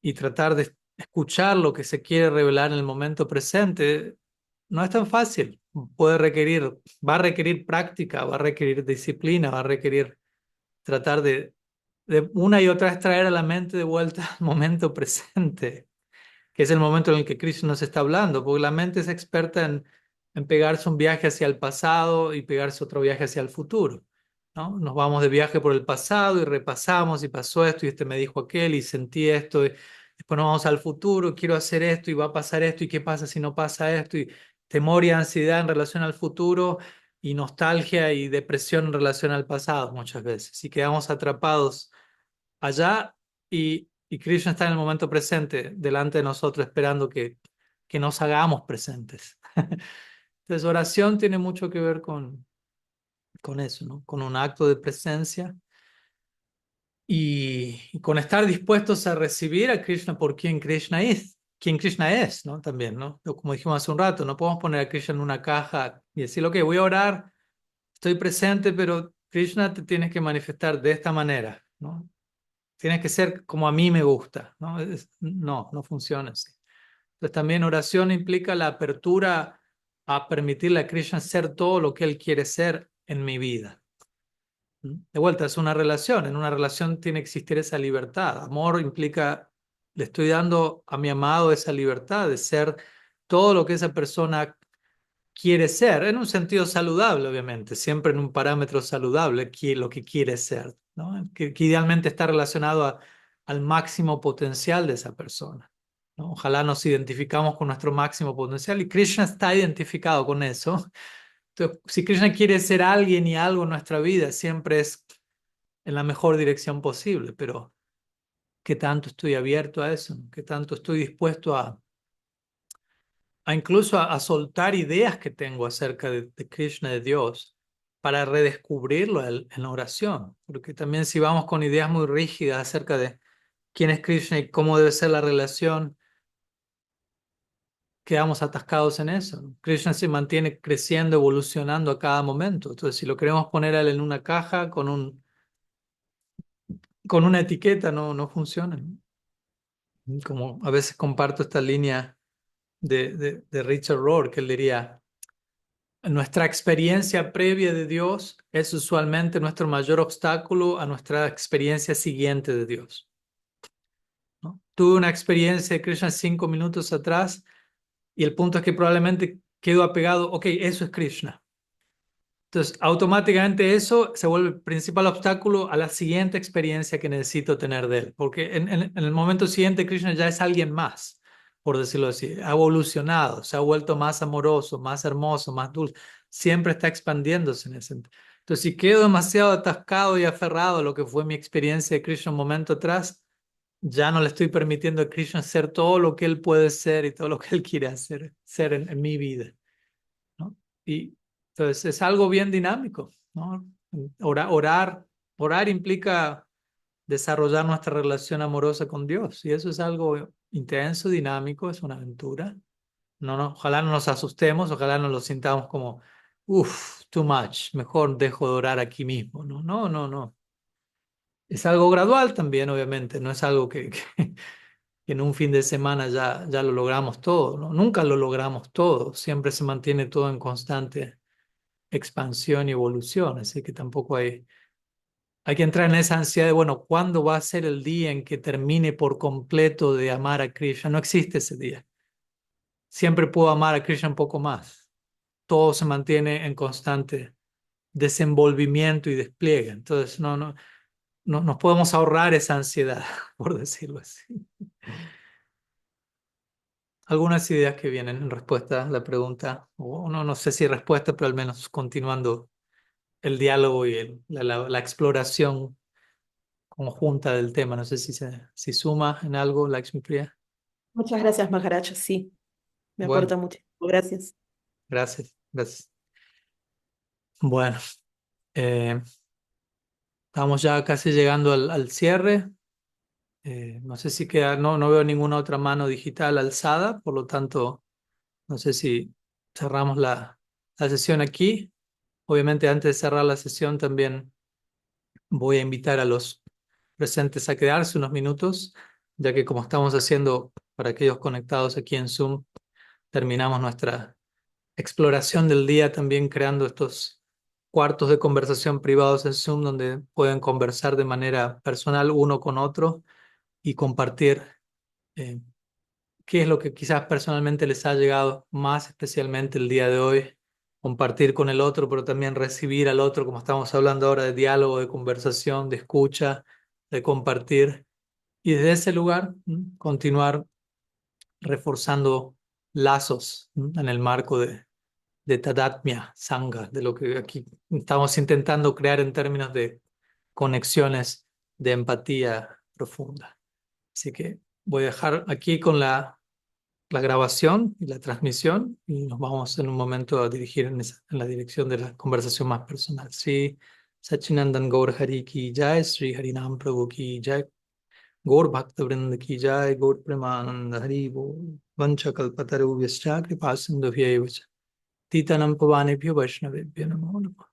y tratar de escuchar lo que se quiere revelar en el momento presente no es tan fácil. Va a requerir práctica, va a requerir disciplina, va a requerir tratar de una y otra vez traer a la mente de vuelta al momento presente, que es el momento en el que Krishna nos está hablando, porque la mente es experta en pegarse un viaje hacia el pasado y pegarse otro viaje hacia el futuro, ¿no? Nos vamos de viaje por el pasado y repasamos y pasó esto y este me dijo aquel y sentí esto, y después nos vamos al futuro, quiero hacer esto y va a pasar esto y qué pasa si no pasa esto, y temor y ansiedad en relación al futuro y nostalgia y depresión en relación al pasado muchas veces, y quedamos atrapados allá y Krishna está en el momento presente, delante de nosotros, esperando que nos hagamos presentes. Entonces, oración tiene mucho que ver con eso, ¿no? Con un acto de presencia y con estar dispuestos a recibir a Krishna por quien Krishna es, ¿no? También, ¿no? Como dijimos hace un rato, no podemos poner a Krishna en una caja y decir, ok, voy a orar, estoy presente, pero Krishna te tienes que manifestar de esta manera, ¿no? Tienes que ser como a mí me gusta, ¿no? No funciona así. Entonces también oración implica la apertura a permitirle a Krishna ser todo lo que él quiere ser en mi vida. De vuelta, es una relación. En una relación tiene que existir esa libertad. Amor implica, le estoy dando a mi amado esa libertad de ser todo lo que esa persona quiere ser, en un sentido saludable, obviamente, siempre en un parámetro saludable, lo que quiere ser, ¿no? Que idealmente está relacionado al máximo potencial de esa persona, ¿no? Ojalá nos identificamos con nuestro máximo potencial y Krishna está identificado con eso. Entonces, si Krishna quiere ser alguien y algo en nuestra vida, siempre es en la mejor dirección posible, pero ¿qué tanto estoy abierto a eso? ¿Qué tanto estoy dispuesto a incluso a soltar ideas que tengo acerca de Krishna, de Dios, para redescubrirlo en la oración? Porque también si vamos con ideas muy rígidas acerca de quién es Krishna y cómo debe ser la relación, quedamos atascados en eso, ¿no? Krishna se mantiene creciendo, evolucionando a cada momento. Entonces, si lo queremos poner a él en una caja con una etiqueta, no funciona, ¿no? Como a veces comparto esta línea de Richard Rohr, que él diría: nuestra experiencia previa de Dios es usualmente nuestro mayor obstáculo a nuestra experiencia siguiente de Dios, ¿no? Tuve una experiencia de Krishna 5 minutos atrás y el punto es que probablemente quedo apegado, ok, eso es Krishna. Entonces, automáticamente eso se vuelve el principal obstáculo a la siguiente experiencia que necesito tener de él, porque en el momento siguiente Krishna ya es alguien más, por decirlo así, ha evolucionado, se ha vuelto más amoroso, más hermoso, más dulce, siempre está expandiéndose en ese sentido. Entonces, si quedo demasiado atascado y aferrado a lo que fue mi experiencia de Krishna un momento atrás, ya no le estoy permitiendo a Krishna ser todo lo que él puede ser y todo lo que él quiere hacer, ser en mi vida, ¿no? Y entonces es algo bien dinámico, ¿no? Orar implica desarrollar nuestra relación amorosa con Dios y eso es algo intenso, dinámico, es una aventura. Ojalá no nos asustemos, ojalá no lo sintamos como, uff, too much, mejor dejo de orar aquí mismo, ¿no? No. Es algo gradual también, obviamente, no es algo que en un fin de semana ya lo logramos todo, ¿no? Nunca lo logramos todo, siempre se mantiene todo en constante expansión y evolución, así que tampoco hay hay que entrar en esa ansiedad de, bueno, ¿cuándo va a ser el día en que termine por completo de amar a Krishna? No existe ese día. Siempre puedo amar a Krishna un poco más. Todo se mantiene en constante desenvolvimiento y despliegue. Entonces, no nos podemos ahorrar esa ansiedad, por decirlo así. Algunas ideas que vienen en respuesta a la pregunta, o no sé si respuesta, pero al menos continuando el diálogo y la exploración conjunta del tema. No sé si suma en algo, Lakshmi Priya. Muchas gracias, Maharaja. Sí, me Bueno, aporta mucho. Gracias. gracias, gracias. Bueno, eh, estamos ya casi llegando al cierre. No sé si queda, no veo ninguna otra mano digital alzada, por lo tanto, no sé si cerramos la sesión aquí. Obviamente, antes de cerrar la sesión, también voy a invitar a los presentes a quedarse unos minutos, ya que como estamos haciendo para aquellos conectados aquí en Zoom, terminamos nuestra exploración del día también creando estos cuartos de conversación privados en Zoom donde pueden conversar de manera personal uno con otro y compartir eh, qué es lo que quizás personalmente les ha llegado más especialmente el día de hoy, compartir con el otro, pero también recibir al otro, como estamos hablando ahora de diálogo, de conversación, de escucha, de compartir. Y desde ese lugar, continuar reforzando lazos en el marco de Tadatmya Sangha, de lo que aquí estamos intentando crear en términos de conexiones de empatía profunda. Así que voy a dejar aquí con la grabación y la transmisión y nos vamos en un momento a dirigir en la dirección de la conversación más personal. Sí, Sachinandan Gaur Hari ki jai, Sri Harinam Prabhu ki jai, Gaur Bhakta Vrinda ki jai, Gaur Premananda Hari Bol, Vancha Kalpataru Vyascha Kripa Sindhu Vyaivacha, Titanam Pavanebhyo Vaishnavebhyo Namo Namo.